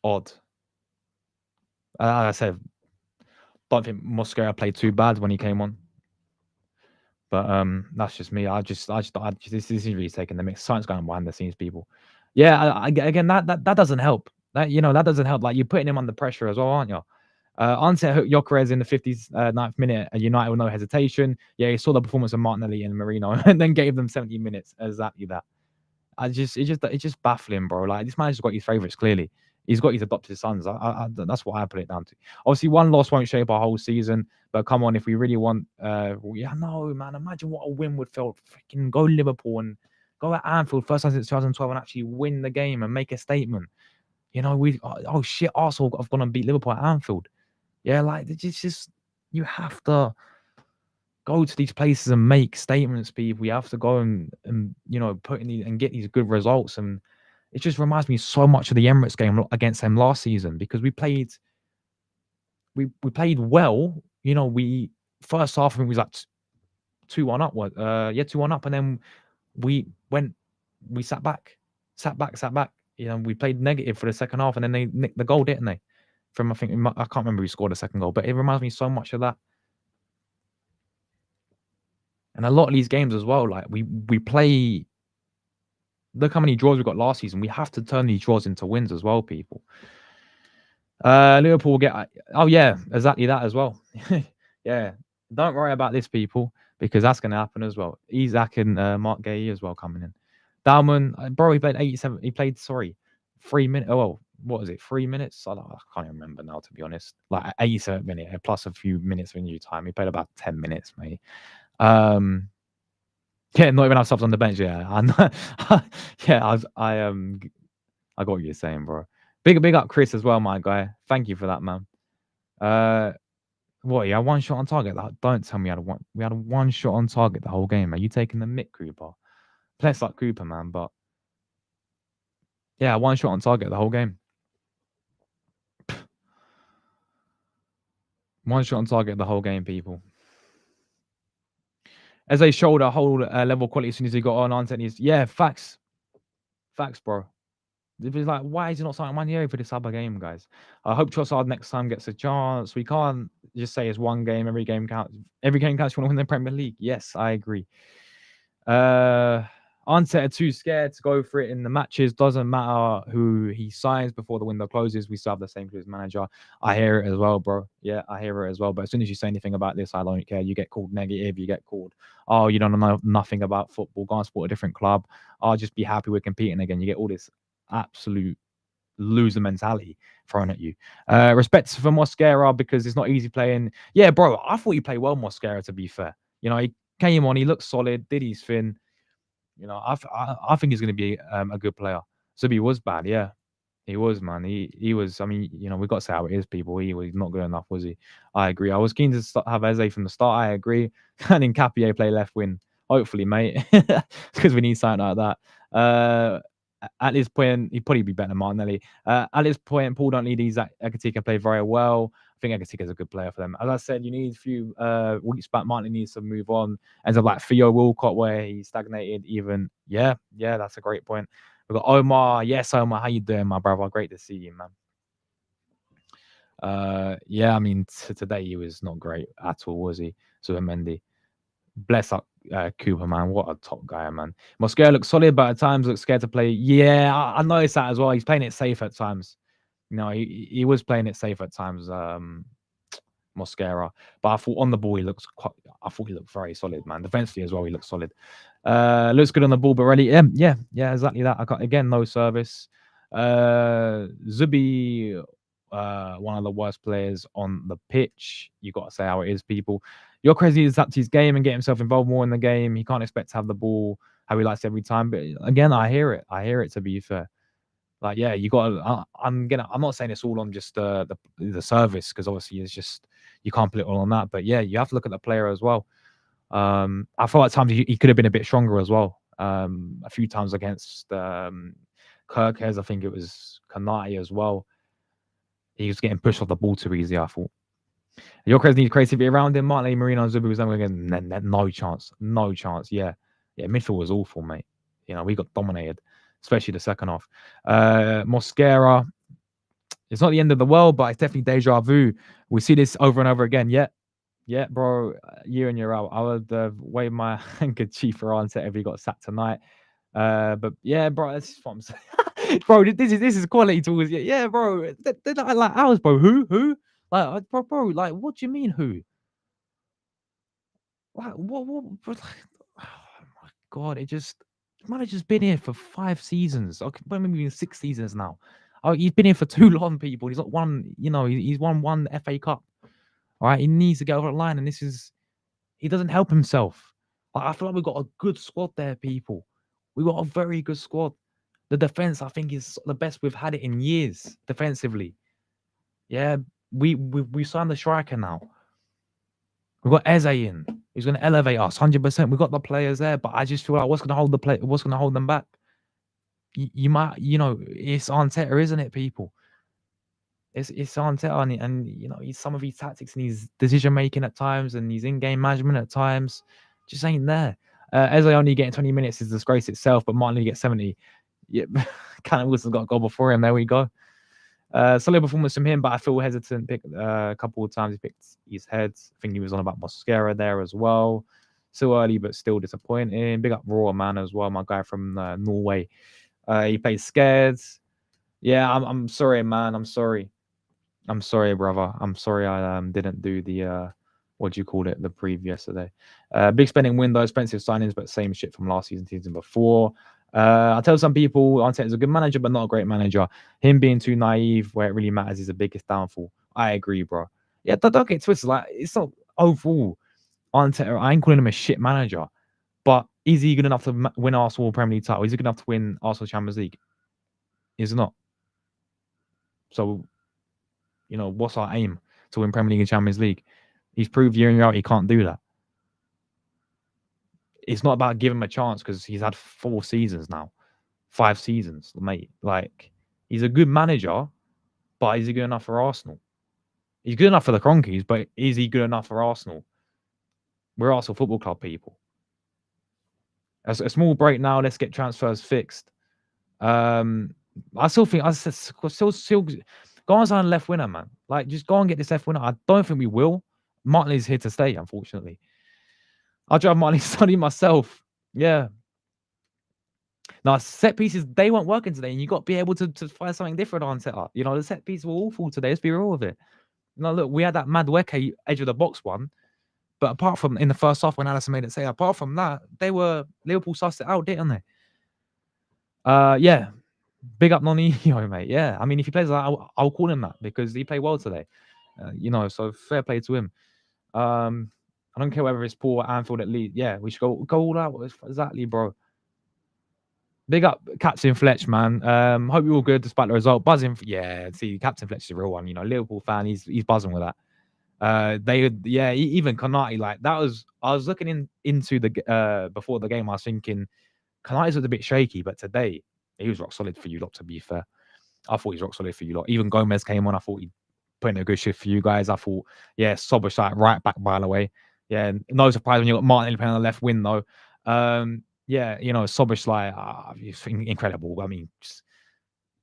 odd. As I said, don't think Mosquera played too bad when he came on. But that's just me. This injury is taking the mix. Something's going on behind the scenes, people. Yeah, again, that doesn't help. That doesn't help. Like, you're putting him under pressure as well, aren't you? Arteta hooked Gyökeres in the 59th minute at United with no hesitation. Yeah, he saw the performance of Martinelli and Marino and then gave them 70 minutes. Exactly that. It's just baffling, bro. Like, this man's got his favourites, clearly. He's got his adopted sons. That's what I put it down to. Obviously, one loss won't shape our whole season, but come on, if we really want, no, man. Imagine what a win would feel. Freaking go Liverpool and go at Anfield, first time since 2012, and actually win the game and make a statement. You know, shit, Arsenal have gone and beat Liverpool at Anfield. Yeah, like, it's just, you have to go to these places and make statements, people. You have to go and put in these and get these good results. And It just reminds me so much of the Emirates game against them last season because we played well. You know, we first half I think we was like 2-1 up. What? Yeah, 2-1 up, and then we went, we sat back. You know, we played negative for the second half, and then they nicked the goal, didn't they? From I think I can't remember who scored the second goal, but it reminds me so much of that. And a lot of these games as well, like we play. Look how many draws we got last season. We have to turn these draws into wins as well, people. Liverpool get. Oh yeah, exactly that as well. Yeah, don't worry about this, people, because that's going to happen as well. Isaac and Mark Gay as well coming in. Dalman, bro, he played 87. He played 3 minutes. Oh, well, what was it? 3 minutes? I can't even remember now, to be honest. Like 87 minutes plus a few minutes of injury time. He played about 10 minutes, mate. Yeah, not even have subs on the bench. Yeah, yeah. I got what you're saying, bro. Big up, Chris, as well, my guy. Thank you for that, man. What? Yeah, one shot on target. Don't tell me we had a one shot on target the whole game. Are you taking the Mick Cooper? Play like Cooper, man. But yeah, one shot on target the whole game. One shot on target the whole game, people. As they showed a whole level of quality as soon as he got on Anthony's. Yeah, facts, bro. It was like, why is he not starting Manieri for this other game, guys? I hope Trossard next time gets a chance. We can't just say it's one game. Every game counts. Every game counts. You want to win the Premier League? Yes, I agree. Arteta too scared to go for it in the matches. Doesn't matter who he signs before the window closes. We still have the same clue as manager. I hear it as well, bro. Yeah, I hear it as well. But as soon as you say anything about this, I don't care. You get called negative. You get called, oh, you don't know nothing about football. Go and support a different club. I'll just be happy we're competing again. You get all this absolute loser mentality thrown at you. Respect for Mosquera because it's not easy playing. Yeah, bro, I thought he played well, Mosquera, to be fair. You know, he came on, he looked solid, did his thing. You know, I think he's going to be a good player. Zubi was bad, yeah. He was, man. He was. I mean, you know, we got to say how it is, people. He was not good enough, was he? I agree. I was keen to have Eze from the start. I agree. And then Capier play left wing. Hopefully, mate, because we need something like that. At this point, he'd probably be better than Martinelli. At this point, Paul don't need Isaac. Ekatika play very well. I think Ekatika is a good player for them. As I said, you need a few weeks back. Martin needs to move on. Ends up like Theo Walcott, where he stagnated. Even yeah, that's a great point. We've got Omar. Yes, Omar, how you doing, my brother? Great to see you, man. Yeah, I mean, today he was not great at all, was he? So Mendy. Bless up Cooper, man. What a top guy, man. Mosquera looks solid, but at times looks scared to play. Yeah, I noticed that as well. He's playing it safe at times. You know, he was playing it safe at times, Mosquera. But I thought on the ball he looks quite. I thought he looked very solid, man. Defensively as well, he looks solid. Looks good on the ball, but really, yeah, exactly that. I got again no service. Zubi, one of the worst players on the pitch. You got to say how it is, people. You're crazy to adapt to his game and get himself involved more in the game. He can't expect to have the ball how he likes every time. But again, I hear it. To be fair, like yeah, you got. I'm not saying it's all on just the service because obviously it's just you can't put it all on that. But yeah, you have to look at the player as well. I felt at times he could have been a bit stronger as well. A few times against Kirkes, I think it was Kanati as well. He was getting pushed off the ball too easy, I thought. Gyökeres needs creativity around him. Martinelli, Marino, and Zubi was never again. No chance. No chance. Yeah. Midfield was awful, mate. You know, we got dominated, especially the second half. Mosquera, it's not the end of the world, but it's definitely deja vu. We see this over and over again. Yeah, bro. Year in, year out. I would wave my handkerchief for Arteta if he got sacked tonight. But yeah, bro, that's what I'm saying. Bro, this is quality tools. Yeah, bro. They're like ours, bro. Who? Like, bro, like, what do you mean who? Like, what? Bro, like, oh my god, it just manager's been here for 5 seasons. Okay, maybe even 6 seasons now. Oh, he's been here for too long, people. He's not won. You know, he's won one FA Cup. All right, he needs to get over the line, and he doesn't help himself. Like, I feel like we've got a good squad there, people. We got a very good squad. The defense, I think, is the best we've had it in years defensively. Yeah, we signed the striker now. We've got Eze in. He's going to elevate us 100%. We've got the players there, but I just feel like what's going to hold them back? you might, it's Arteta, isn't it, people? It's Arteta, and some of his tactics and his decision making at times, and his in-game management at times, just ain't there. Eze only getting 20 minutes is a disgrace itself, but Martinelli gets 70. Yep, Callum Wilson's got a goal before him. There we go. Solid performance from him, but I feel hesitant. A couple of times he picked his heads. I think he was on about Mosquera there as well. Still early, but still disappointing. Big up Raw Man as well, my guy from Norway. He played scared. Yeah, I'm sorry, man. I'm sorry. I'm sorry, brother. I'm sorry I didn't do the what do you call it, the preview yesterday. Big spending window, expensive signings, but same shit from last season before. I tell some people Arteta is a good manager, but not a great manager. Him being too naive where it really matters is the biggest downfall. I agree, bro. Yeah, don't get twisted. Like, it's not overall Arteta. I ain't calling him a shit manager, but is he good enough to win Arsenal Premier League title? Is he good enough to win Arsenal Champions League? Is not. So, what's our aim? To win Premier League and Champions League. He's proved year in year out he can't do that. It's not about giving him a chance because he's had 4 seasons now, 5 seasons, mate. Like, he's a good manager, but is he good enough for Arsenal? He's good enough for the Cronkies, but is he good enough for Arsenal? We're Arsenal Football Club people. As a small break now, let's get transfers fixed. I still think still go on sign a left winner, man. Like, just go and get this left winner. I don't think we will. Martinelli's here to stay, unfortunately. I'll drive Martinelli study myself. Yeah. Now, set pieces, they weren't working today, and you got to be able to find something different on setup. The set pieces were awful today. Let's be real with it. Look, we had that Madueke edge of the box one, but apart from in the first half when Alisson made it say, apart from that, Liverpool sussed it out, didn't they? Yeah. Big up Nonio, mate. Yeah. I mean, if he plays like that, I'll call him that because he played well today. So fair play to him. I don't care whether it's poor Anfield at Leeds. Yeah, we should go all out. Exactly, bro. Big up Captain Fletch, man. Hope you're all good despite the result. Buzzing. Yeah, see, Captain Fletch is a real one. Liverpool fan. He's buzzing with that. Even Konate, like that was. I was looking into the before the game. I was thinking Konate's was a bit shaky, but today he was rock solid for you lot. To be fair, I thought he was rock solid for you lot. Even Gomez came on. I thought he put in a good shift for you guys. I thought, yeah, Szoboszlai right back, by the way. Yeah, no surprise when you got Martinelli playing on the left wing though. Yeah, Szoboszlai, incredible. I mean,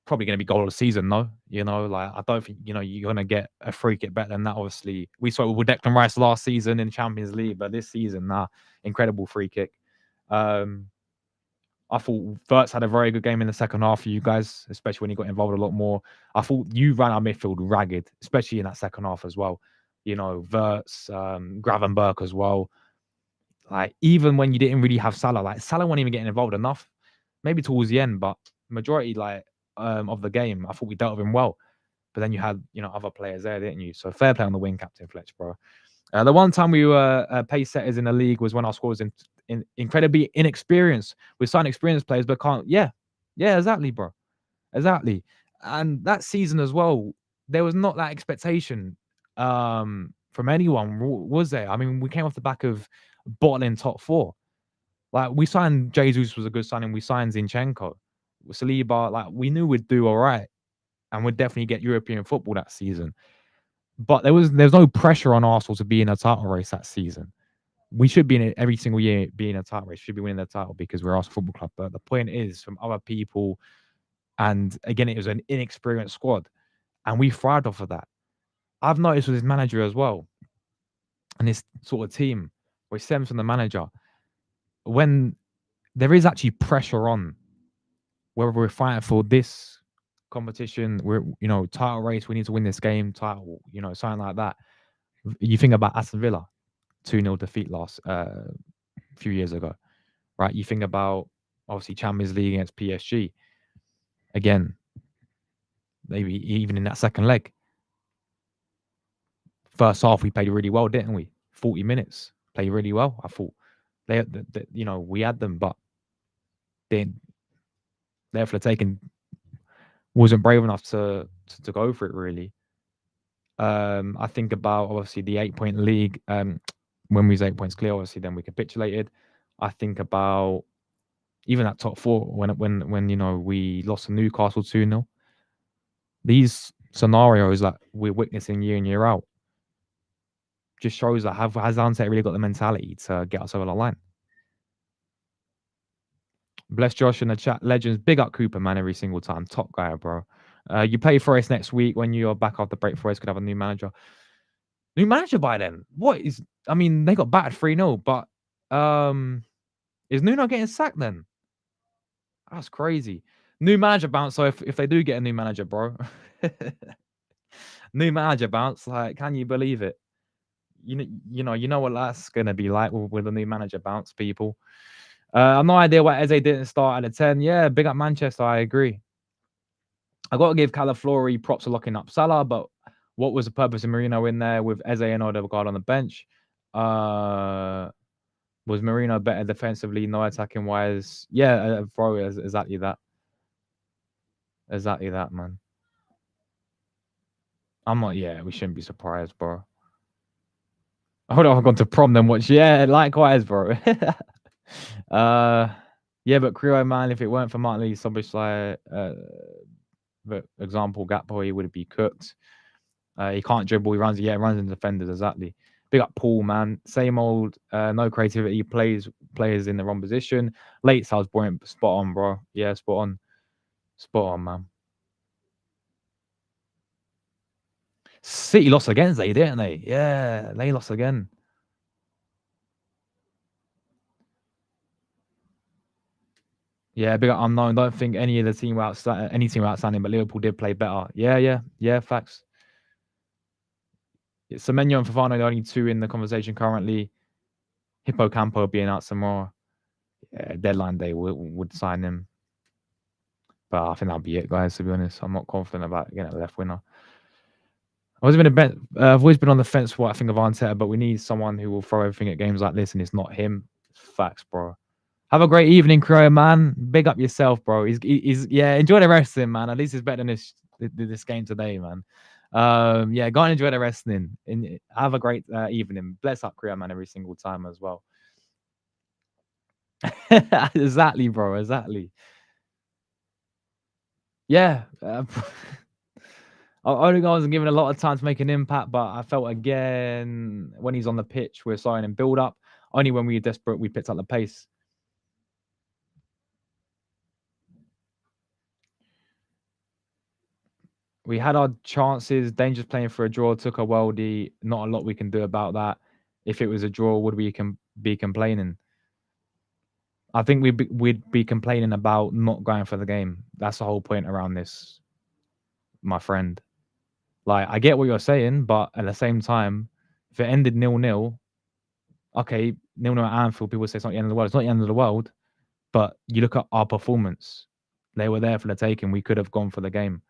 probably going to be goal of the season, though. Like I don't think you're going to get a free kick better than that. Obviously, we saw it with Declan Rice last season in Champions League, but this season, incredible free kick. I thought Verts had a very good game in the second half for you guys, especially when he got involved a lot more. I thought you ran our midfield ragged, especially in that second half as well. Verts, Gravenberch as well. Like, even when you didn't really have Salah, like Salah wasn't even getting involved enough. Maybe towards the end, but majority of the game, I thought we dealt with him well. But then you had other players there, didn't you? So fair play on the wing, Captain Fletch, bro. The one time we were pace setters in the league was when our squad was incredibly inexperienced. We signed experienced players, but can't. Yeah, exactly, bro. Exactly. And that season as well, there was not that expectation from anyone, was there? I mean, we came off the back of bottling top 4. Like, we signed Jesus was a good signing. We signed Zinchenko, Saliba. Like, we knew we'd do all right, and we'd definitely get European football that season. But there's no pressure on Arsenal to be in a title race that season. We should be in it every single year, be in a title race. Should be winning the title because we're Arsenal Football Club. But the point is, from other people, and again, it was an inexperienced squad, and we thrived off of that. I've noticed with his manager as well, and this sort of team, which stems from the manager, when there is actually pressure on, whether we're fighting for this competition, we're title race, we need to win this game, title, something like that. You think about Aston Villa, 2-0 defeat last few years ago, right? You think about obviously Champions League against PSG. Again, maybe even in that second leg. First half, we played really well, didn't we? 40 minutes, played really well. I thought we had them, but then therefore taking wasn't brave enough to go for it really. I think about obviously the 8-point league. When we was 8 points clear, obviously then we capitulated. I think about even at top four when we lost to Newcastle 2-0. These scenarios that we're witnessing year in year out just shows that has Arteta really got the mentality to get us over the line. Bless Josh in the chat. Legends, big up Cooper, man, every single time. Top guy, bro. You play Forest next week when you're back after break. Forest could have a new manager. New manager by then? What is? I mean, they got battered 3-0, but is Nuno getting sacked then? That's crazy. New manager bounce. So if they do get a new manager, bro, new manager bounce. Like, can you believe it? You know what that's gonna be like with a new manager bounce, people. I've no idea why Eze didn't start at a 10. Yeah, big up Manchester. I agree. I got to give Calaflori props for locking up Salah, but what was the purpose of Marino in there with Eze and Odegaard on the bench? Was Marino better defensively, no attacking wise? Yeah, bro, exactly that. Exactly that, man. I'm not. Yeah, we shouldn't be surprised, bro. Hold on, I've gone to prom then watch. Yeah, likewise, bro. Yeah, but Creo, man, if it weren't for Martinelli, Szoboszlai, the example, Gakpo, he would be cooked. He can't dribble. He runs. Yeah, runs into defenders. Exactly. Big up Paul, man. Same old. No creativity. Plays players in the wrong position. Late sounds boring. Spot on, bro. Yeah, spot on. Spot on, man. City lost again, didn't they? Yeah, they lost again. Yeah, big up Unknown. Don't think any of the team were outstanding, but Liverpool did play better. Yeah. Facts. Semenyo and Fofana are the only two in the conversation currently. Hippocampo being out some more. Yeah, deadline day would sign him. But I think that'll be it, guys, to be honest. I'm not confident about getting a left winger. I've always been on the fence for what I think of Arteta, but we need someone who will throw everything at games like this, and it's not him. Facts, bro. Have a great evening, Crow, man. Big up yourself, bro. He's enjoy the wrestling, man. At least it's better than this game today, man. Yeah, go and enjoy the wrestling. And have a great evening. Bless up, Crow, man, every single time as well. Exactly, bro. Exactly. Yeah. Odegaard wasn't given a lot of time to make an impact, but I felt again when he's on the pitch, we're starting in build up. Only when we were desperate, we picked up the pace. We had our chances. Dangerous playing for a draw, took a worldie. Not a lot we can do about that. If it was a draw, would we be complaining? I think we'd be complaining about not going for the game. That's the whole point around this, my friend. Like, I get what you're saying, but at the same time, if it ended 0-0, okay, 0-0 at Anfield, people say it's not the end of the world. It's not the end of the world, but you look at our performance. They were there for the taking. We could have gone for the game.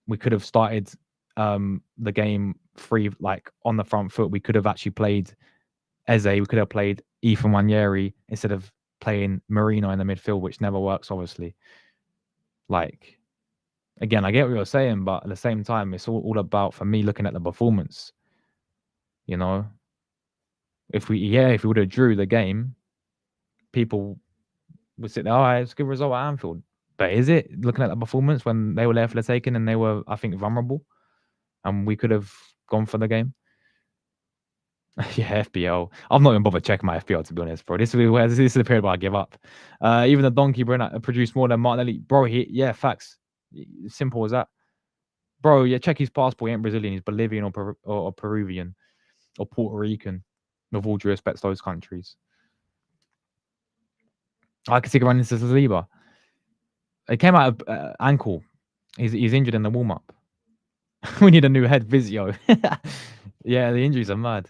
We could have started the game free, like on the front foot. We could have actually played Eze. We could have played Ethan Wanyeri instead of playing Marino in the midfield, which never works, obviously. Like, again, I get what you're saying, but at the same time, it's all about, for me, looking at the performance. You know, if we would have drew the game, people would sit there, all right, it's a good result at Anfield. But is it, looking at the performance when they were there for the taking and they were, I think, vulnerable, and we could have gone for the game? Yeah, FPL. I've not even bothered checking my FPL, to be honest, bro. This is the period where I give up. Even the Donkey Brunner produced more than Martinelli. Bro, facts. Simple as that. Bro, yeah, check his passport. He ain't Brazilian. He's Bolivian or Peruvian or Puerto Rican. With all due respect to those countries. I can see him running into Saliba. It came out of ankle. He's injured in the warm-up. We need a new head physio. Yeah, the injuries are mad.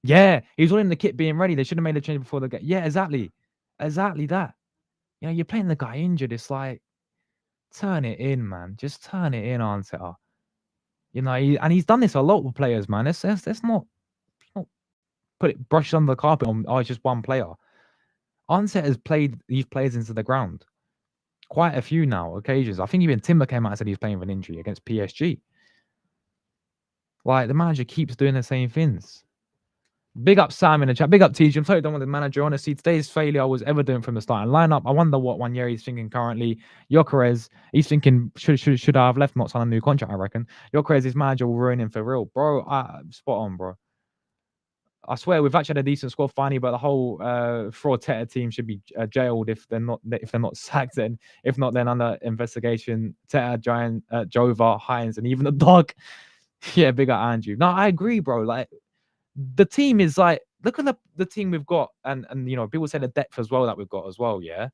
Yeah, he was all in the kit being ready. They should have made a change before the game. Yeah, exactly. Exactly that. You know, you're playing the guy injured. It's like, turn it in, man. Just turn it in, Arteta. You know, he's done this a lot with players, man. Let's not put it brush under the carpet on, it's just one player. Arteta has played these players into the ground. Quite a few now, occasions. I think even Timber came out and said he's playing with an injury against PSG. Like, the manager keeps doing the same things. Big up Sam in the chat. Big up TG. I'm totally done with the manager. Honestly, today's failure was evident from the starting lineup. I wonder what Wanyeri's thinking currently. Gyökeres, he's thinking, should I have left, not sign a new contract, I reckon. Gyökeres, his manager will ruin him for real. Bro, spot on, bro. I swear we've actually had a decent squad finally, but the whole fraud Teta team should be jailed if they're not sacked. And if not, then under investigation. Teta, Giant, Jova, Hines, and even the dog. Yeah, big up Andrew. No, I agree, bro. Like the team is like, look at the team we've got, and you know, people say the depth as well that we've got as well. Yeah,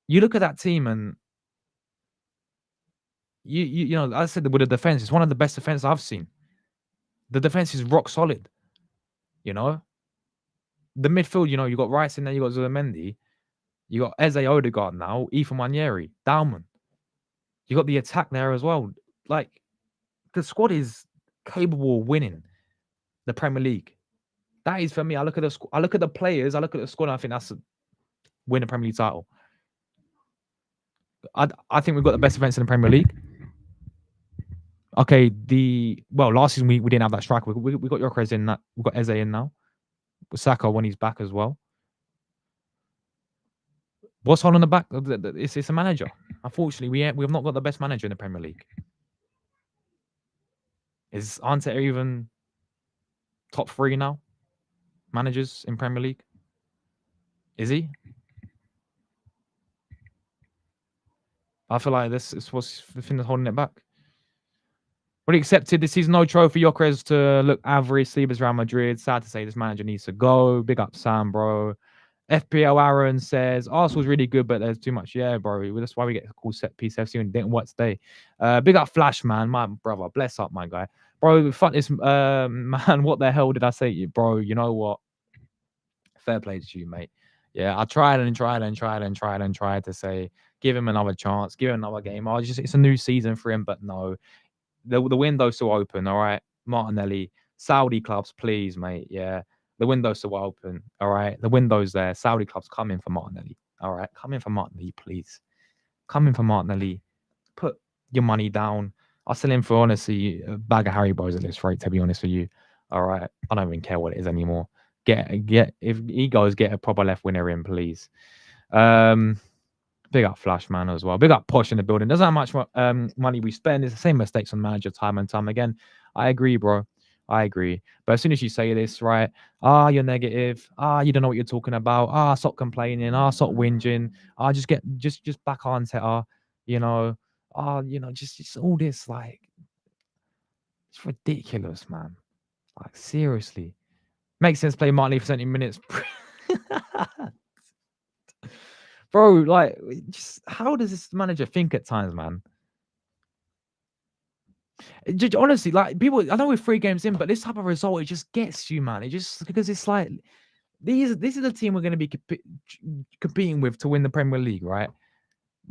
you look at that team, and you know, I said with the defense, it's one of the best defense I've seen. The defense is rock solid. You know, the midfield, you know, you got Rice in there, you got Zulamendi, you got Eze Odegaard now, Ethan Wanyeri, Dalman. You got the attack there as well. Like the squad is capable of winning the Premier League. That is for me. I look at I look at the players, I look at the squad, and I think that's a win a Premier League title. I think we've got the best defense in the Premier League. Okay, last season we didn't have that striker. We got Gyökeres in that. We've got Eze in now. Saka when he's back as well. What's holding the back? It's a manager. Unfortunately, we have not got the best manager in the Premier League. Is Arteta even top 3 now? Managers in Premier League? Is he? I feel like this is what's the thing that's holding it back. But he accepted this season no trophy. Gyökeres to look average. Sleepers Real Madrid. Sad to say this manager needs to go. Big up Sam, bro. FPL Aaron says Arsenal's really good, but there's too much. Yeah, bro. That's why we get called set piece FC and didn't work today. Big up Flash, man. My brother. Bless up, my guy. Bro, fuck this man. What the hell did I say to you, bro? You know what? Fair play to you, mate. Yeah, I tried to say, give him another chance, give him another game. It's a new season for him, but no. The window's still open, all right? Martinelli, Saudi clubs, please, mate. Yeah. The window's still open, all right? The window's there. Saudi clubs, come in for Martinelli, all right? Come in for Martinelli, please. Come in for Martinelli. Put your money down. I'll sell him for, honestly, a bag of Harry Bros at this rate, to be honest with you. All right? I don't even care what it is anymore. If he goes, get a proper left winner in, please. Big up Flash, man, as well. Big up Posh in the building. Doesn't how much money we spend. It's the same mistakes on manager time and time again. I agree, bro. I agree. But as soon as you say this, right? You're negative. You don't know what you're talking about. Stop complaining. Stop whinging. Just back on Teta. You know. Just all this, like, it's ridiculous, man. Like, seriously. Makes sense play Martinelli for 70 minutes. Bro, like, just how does this manager think at times, man? Just honestly, like, people, I know we're 3 games in, but this type of result, it just gets you, man. It just, because it's like, this is the team we're going to be competing with to win the Premier League, right?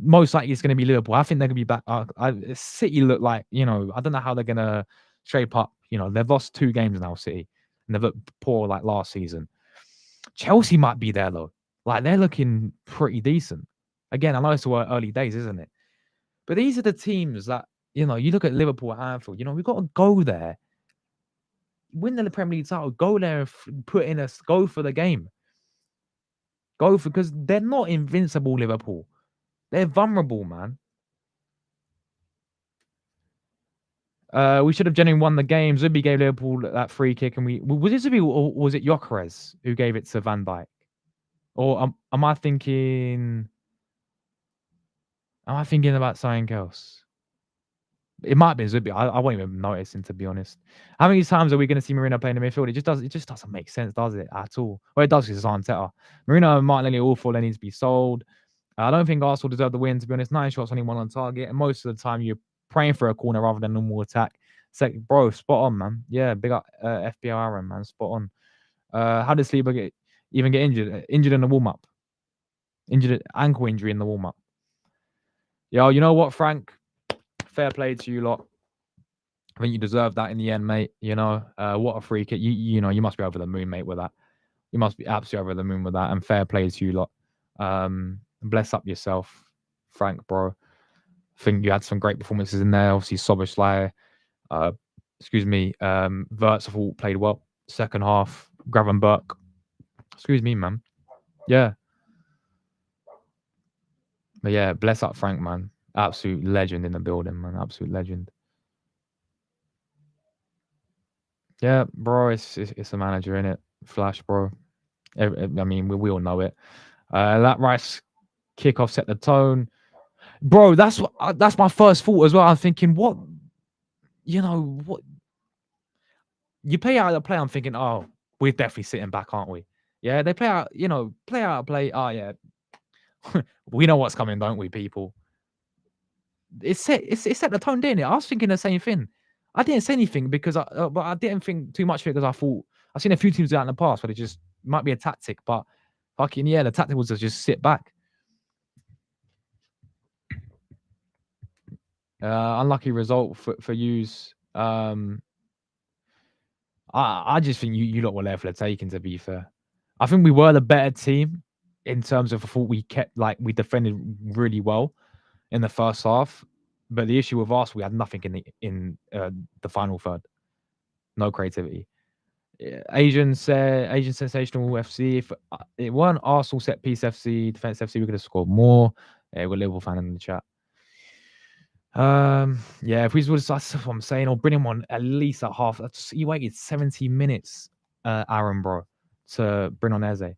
Most likely it's going to be Liverpool. I think they're going to be back. City look like, you know, I don't know how they're going to shape up. You know, they've lost 2 games now, City, and they've looked poor like last season. Chelsea might be there, though. Like, they're looking pretty decent. Again, I know it's early days, isn't it? But these are the teams that, you know, you look at Liverpool at Anfield, you know, we've got to go there, win the Premier League title, go there and go for the game. Because they're not invincible, Liverpool. They're vulnerable, man. We should have genuinely won the game. Zubi gave Liverpool that free kick, and was it Zubi or was it Gyökeres who gave it to Van Dijk? Or am I thinking about something else? It might be Zubi. I won't even notice him, to be honest. How many times are we going to see Marino playing in the midfield? It just doesn't make sense, does it, at all? Well, it does because it's Arteta. Marino and Martinelli are awful. They need to be sold. I don't think Arsenal deserve the win, to be honest. 9 shots, only 1 on target. And most of the time, you're praying for a corner rather than normal attack. Bro, spot on, man. Yeah, big up FBR Aaron, man. Spot on. How did Sleeper even get injured? Injured in the warm-up. Injured ankle injury in the warm-up. Yo, you know what, Frank? Fair play to you lot. I think you deserve that in the end, mate. You know, what a free kick. You know, you must be over the moon, mate, with that. You must be absolutely over the moon with that. And fair play to you lot. Bless up yourself, Frank, bro. I think you had some great performances in there. Obviously, Szoboszlai, Verts, I thought played well. Second half, Gravenberch. Excuse me, man. Yeah. But yeah, bless up Frank, man. Absolute legend in the building, man. Absolute legend. Yeah, bro, it's a manager in it. Flash, bro. I mean, we all know it. That Rice kickoff set the tone, bro. That's my first thought as well. I'm thinking, what, what you play out of the play. I'm thinking, oh, we're definitely sitting back, aren't we? Yeah, they play out, play out a play. Oh yeah, we know what's coming, don't we, people? It set the tone, didn't it? I was thinking the same thing. I didn't say anything because but I didn't think too much of it because I thought I've seen a few teams do that in the past where it just might be a tactic, but fucking yeah, the tactic was to just sit back. Unlucky result for yous. I just think you lot were there for the taking. To be fair, I think we were the better team in terms of I thought we defended really well in the first half, but the issue with us we had nothing in the final third. No creativity. Yeah, Asian sensational FC. If it weren't Arsenal set piece FC, defense FC, we could have scored more. Yeah, we're a Liverpool fan in the chat. Yeah, if we would, that's what I'm saying, or bring him on at least at half. You waited 70 minutes, Aaron, bro, to bring on Eze.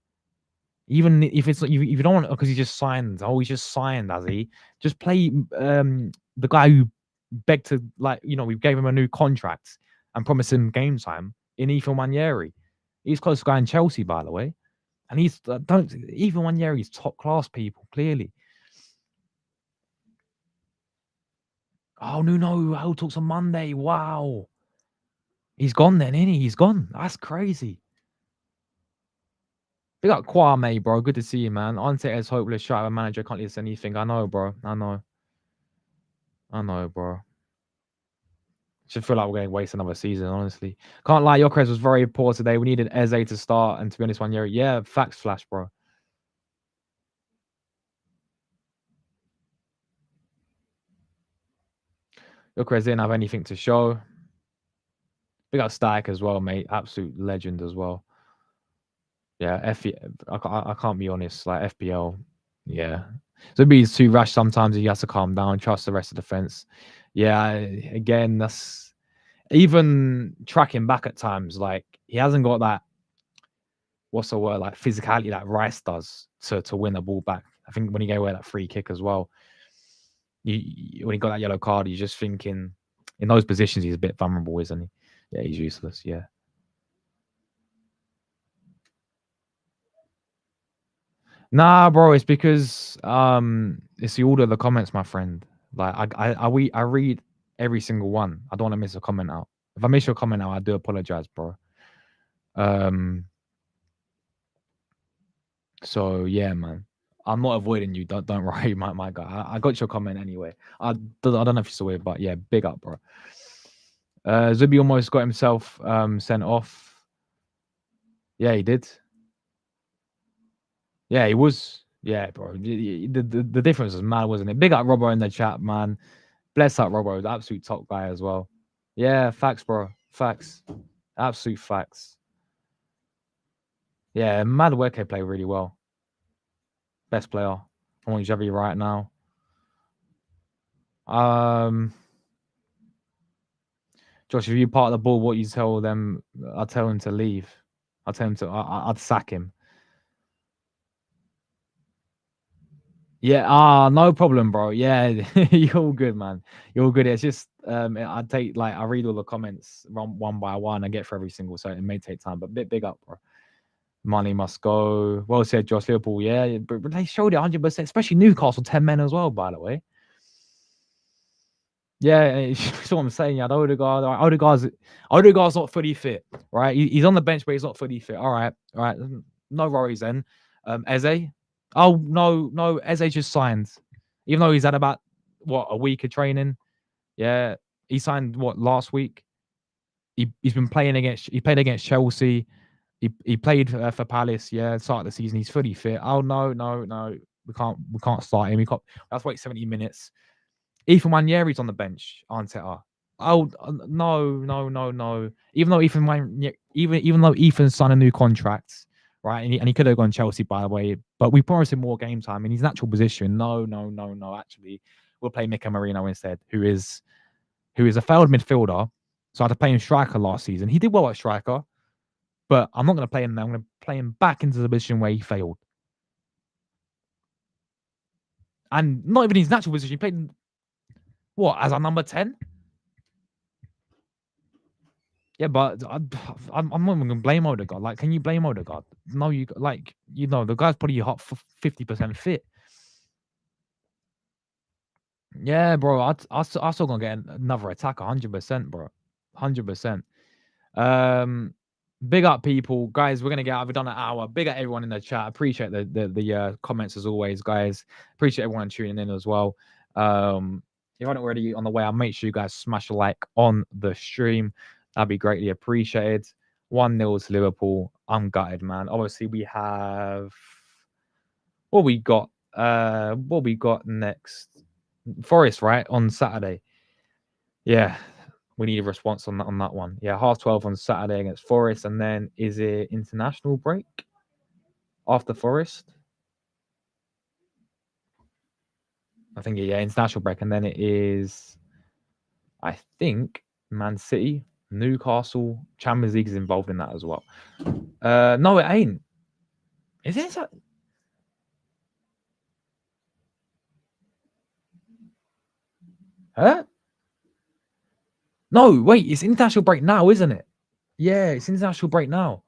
Even if it's if you don't want, because he just signed. Oh, he just signed, has he? Just play the guy who begged to, we gave him a new contract and promised him game time in Ethan Wanyeri. He's close to going Chelsea, by the way, and he's don't Ethan Wanyeri's top class, people, clearly. Oh no, Hell talks on Monday. Wow. He's gone then, isn't he? He's gone. That's crazy. Big up Kwame, bro. Good to see you, man. Arteta's hopeless. Shut up, a manager. Can't listen to anything. I know, bro. I know, bro. Should feel like we're going to waste another season, honestly. Can't lie, Yokres was very poor today. We needed Eze to start, and to be honest, one year. Yeah, facts flash, bro. Yokres didn't have anything to show. Big up Stack as well, mate. Absolute legend as well. Yeah, I can't be honest. Like FPL, yeah. So he's too rash sometimes. He has to calm down, trust the rest of the defense. Yeah, again, that's even tracking back at times. Like he hasn't got that. What's the word? Like physicality that Rice does to win the ball back. I think when he gave away that free kick as well, when he got that yellow card, you're just thinking in those positions he's a bit vulnerable, isn't he? Yeah, he's useless. Yeah. Nah, bro, it's because it's the order of the comments, my friend. Like I read every single one. I don't want to miss a comment out. If I miss your comment out, I do apologize, bro. So yeah, man. I'm not avoiding you. Don't worry, my guy. I got your comment anyway. I don't know if you saw it, but yeah, big up, bro. Zubi almost got himself sent off. Yeah, he did. Yeah, he was. Yeah, bro. The difference was mad, wasn't it? Big up Robbo in the chat, man. Bless up Robbo, the absolute top guy as well. Yeah, facts, bro. Facts. Absolute facts. Yeah, mad Weke play really well. Best player. I want Javi right now. Josh, if you part the ball, what you tell them, I'll tell him to leave. I'll tell him to. I'd sack him. Yeah, no problem, bro. Yeah, you're all good, man. You're all good. It's just I take I read all the comments one by one. I get for every single, so it may take time, but big up, bro. Money must go. Well said, Josh. Liverpool. Yeah, but they showed it 100%, especially Newcastle, 10 men as well, by the way. Yeah, that's what I'm saying. Yeah, Odegaard's not fully fit, right? He's on the bench, but he's not fully fit. All right. No worries then. Eze. Oh no, Eze just signed. Even though he's had about a week of training. Yeah, he signed last week. He's been playing he played against Chelsea. He played for Palace. Yeah, start of the season. He's fully fit. Oh no. We can't start him. Let's wait 70 minutes. Ethan Wanyeri's on the bench, Arteta. Oh no. Even though Ethan even though Ethan's signed a new contract, right, and he could have gone Chelsea, by the way, but we promised him more game time in his natural position. No, no, no, no. Actually, we'll play Mika Marino instead, who is a failed midfielder. So I had to play him striker last season. He did well at striker, but I'm not going to play him now. I'm going to play him back into the position where he failed. And not even his natural position. He played, what, as a number 10? Yeah, but I'm not even going to blame Odegaard. Like, can you blame Odegaard? No, the guy's probably hot 50% fit. Yeah, bro. I still going to get another attacker, 100%, bro. 100%. Big up, people, guys. We're gonna get out. We've done an hour. Big up everyone in the chat. Appreciate the comments as always, guys. Appreciate everyone tuning in as well. If you're not already on the way, I'll make sure you guys smash a like on the stream. That'd be greatly appreciated. 1-0 to Liverpool. I'm gutted, man. Obviously, we have what we got. What we got next? Forest, right, on Saturday. Yeah. We need a response on that one. Yeah, 12:30 on Saturday against Forest, and then is it international break after Forest? I think international break, and then it is, I think, Man City, Newcastle, Champions League is involved in that as well. No, it ain't. Is it? Huh? No, wait, it's international break now, isn't it? Yeah, it's international break now.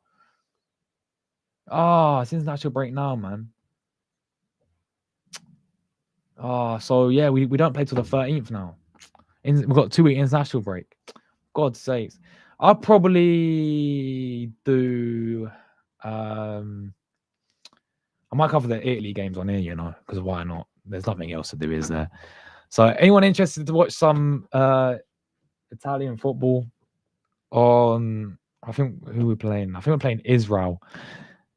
Oh, it's international break now, man. Oh, so yeah, we don't play till the 13th now. We've got 2-week international break. God's sakes. I'll probably do I might cover the Italy games on here, because why not? There's nothing else to do, is there? So anyone interested to watch some Italian football on, I think, who we're playing? I think we're playing Israel.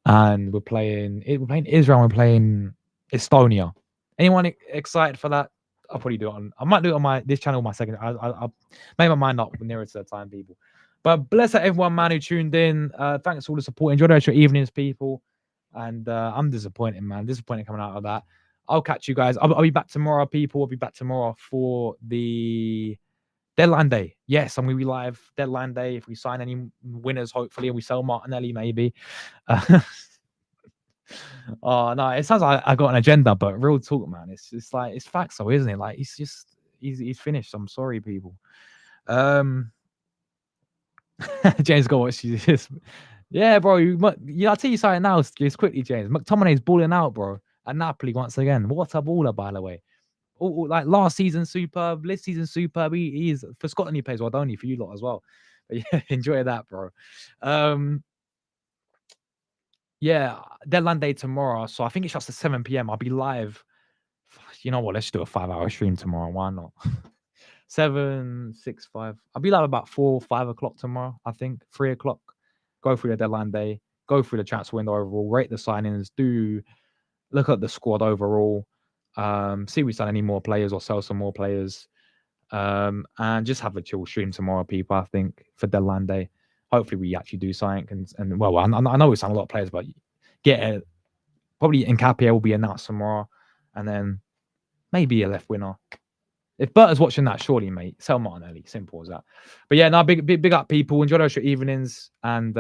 And we're playing Israel and we're playing Estonia. Anyone excited for that? I'll probably do it I might do it on this channel, my second. I'll make my mind up nearer to the time, people. But bless everyone, man, who tuned in. Thanks for all the support. Enjoy the rest of your evenings, people. And I'm disappointed, man. Disappointed coming out of that. I'll catch you guys. I'll be back tomorrow, people. I'll be back tomorrow for the deadline day. Yes, I'm going to be live deadline day. If we sign any winners, hopefully, and we sell Martinelli, maybe. Oh no, it sounds like I got an agenda, but real talk, man. It's like it's facts, though, isn't it? Like he's finished. I'm sorry, people. James, go watch this. Yeah, bro. I'll tell you something now. Just quickly, James. McTominay's balling out, bro. At Napoli once again. What a baller, by the way. Like last season, superb. This season, superb. He's for Scotland. He plays well, don't he? For you lot as well. But yeah, enjoy that, bro. Yeah, deadline day tomorrow. So I think it's just at 7 p.m. I'll be live. You know what? Let's do a 5-hour stream tomorrow. Why not? 7, 6, 5. I'll be live about 4, 5 o'clock tomorrow. I think 3 o'clock. Go through the deadline day. Go through the transfer window overall. Rate the signings. Do look at the squad overall. See if we sign any more players or sell some more players. And just have a chill stream tomorrow, people. I think for deadline day. Hopefully we actually do something. And well, I know we signed a lot of players, but probably Nkapia will be announced tomorrow, and then maybe a left winner. If Berta's watching that, surely, mate, sell Martinelli. Simple as that. But yeah, no, big up, people. Enjoy those evenings, and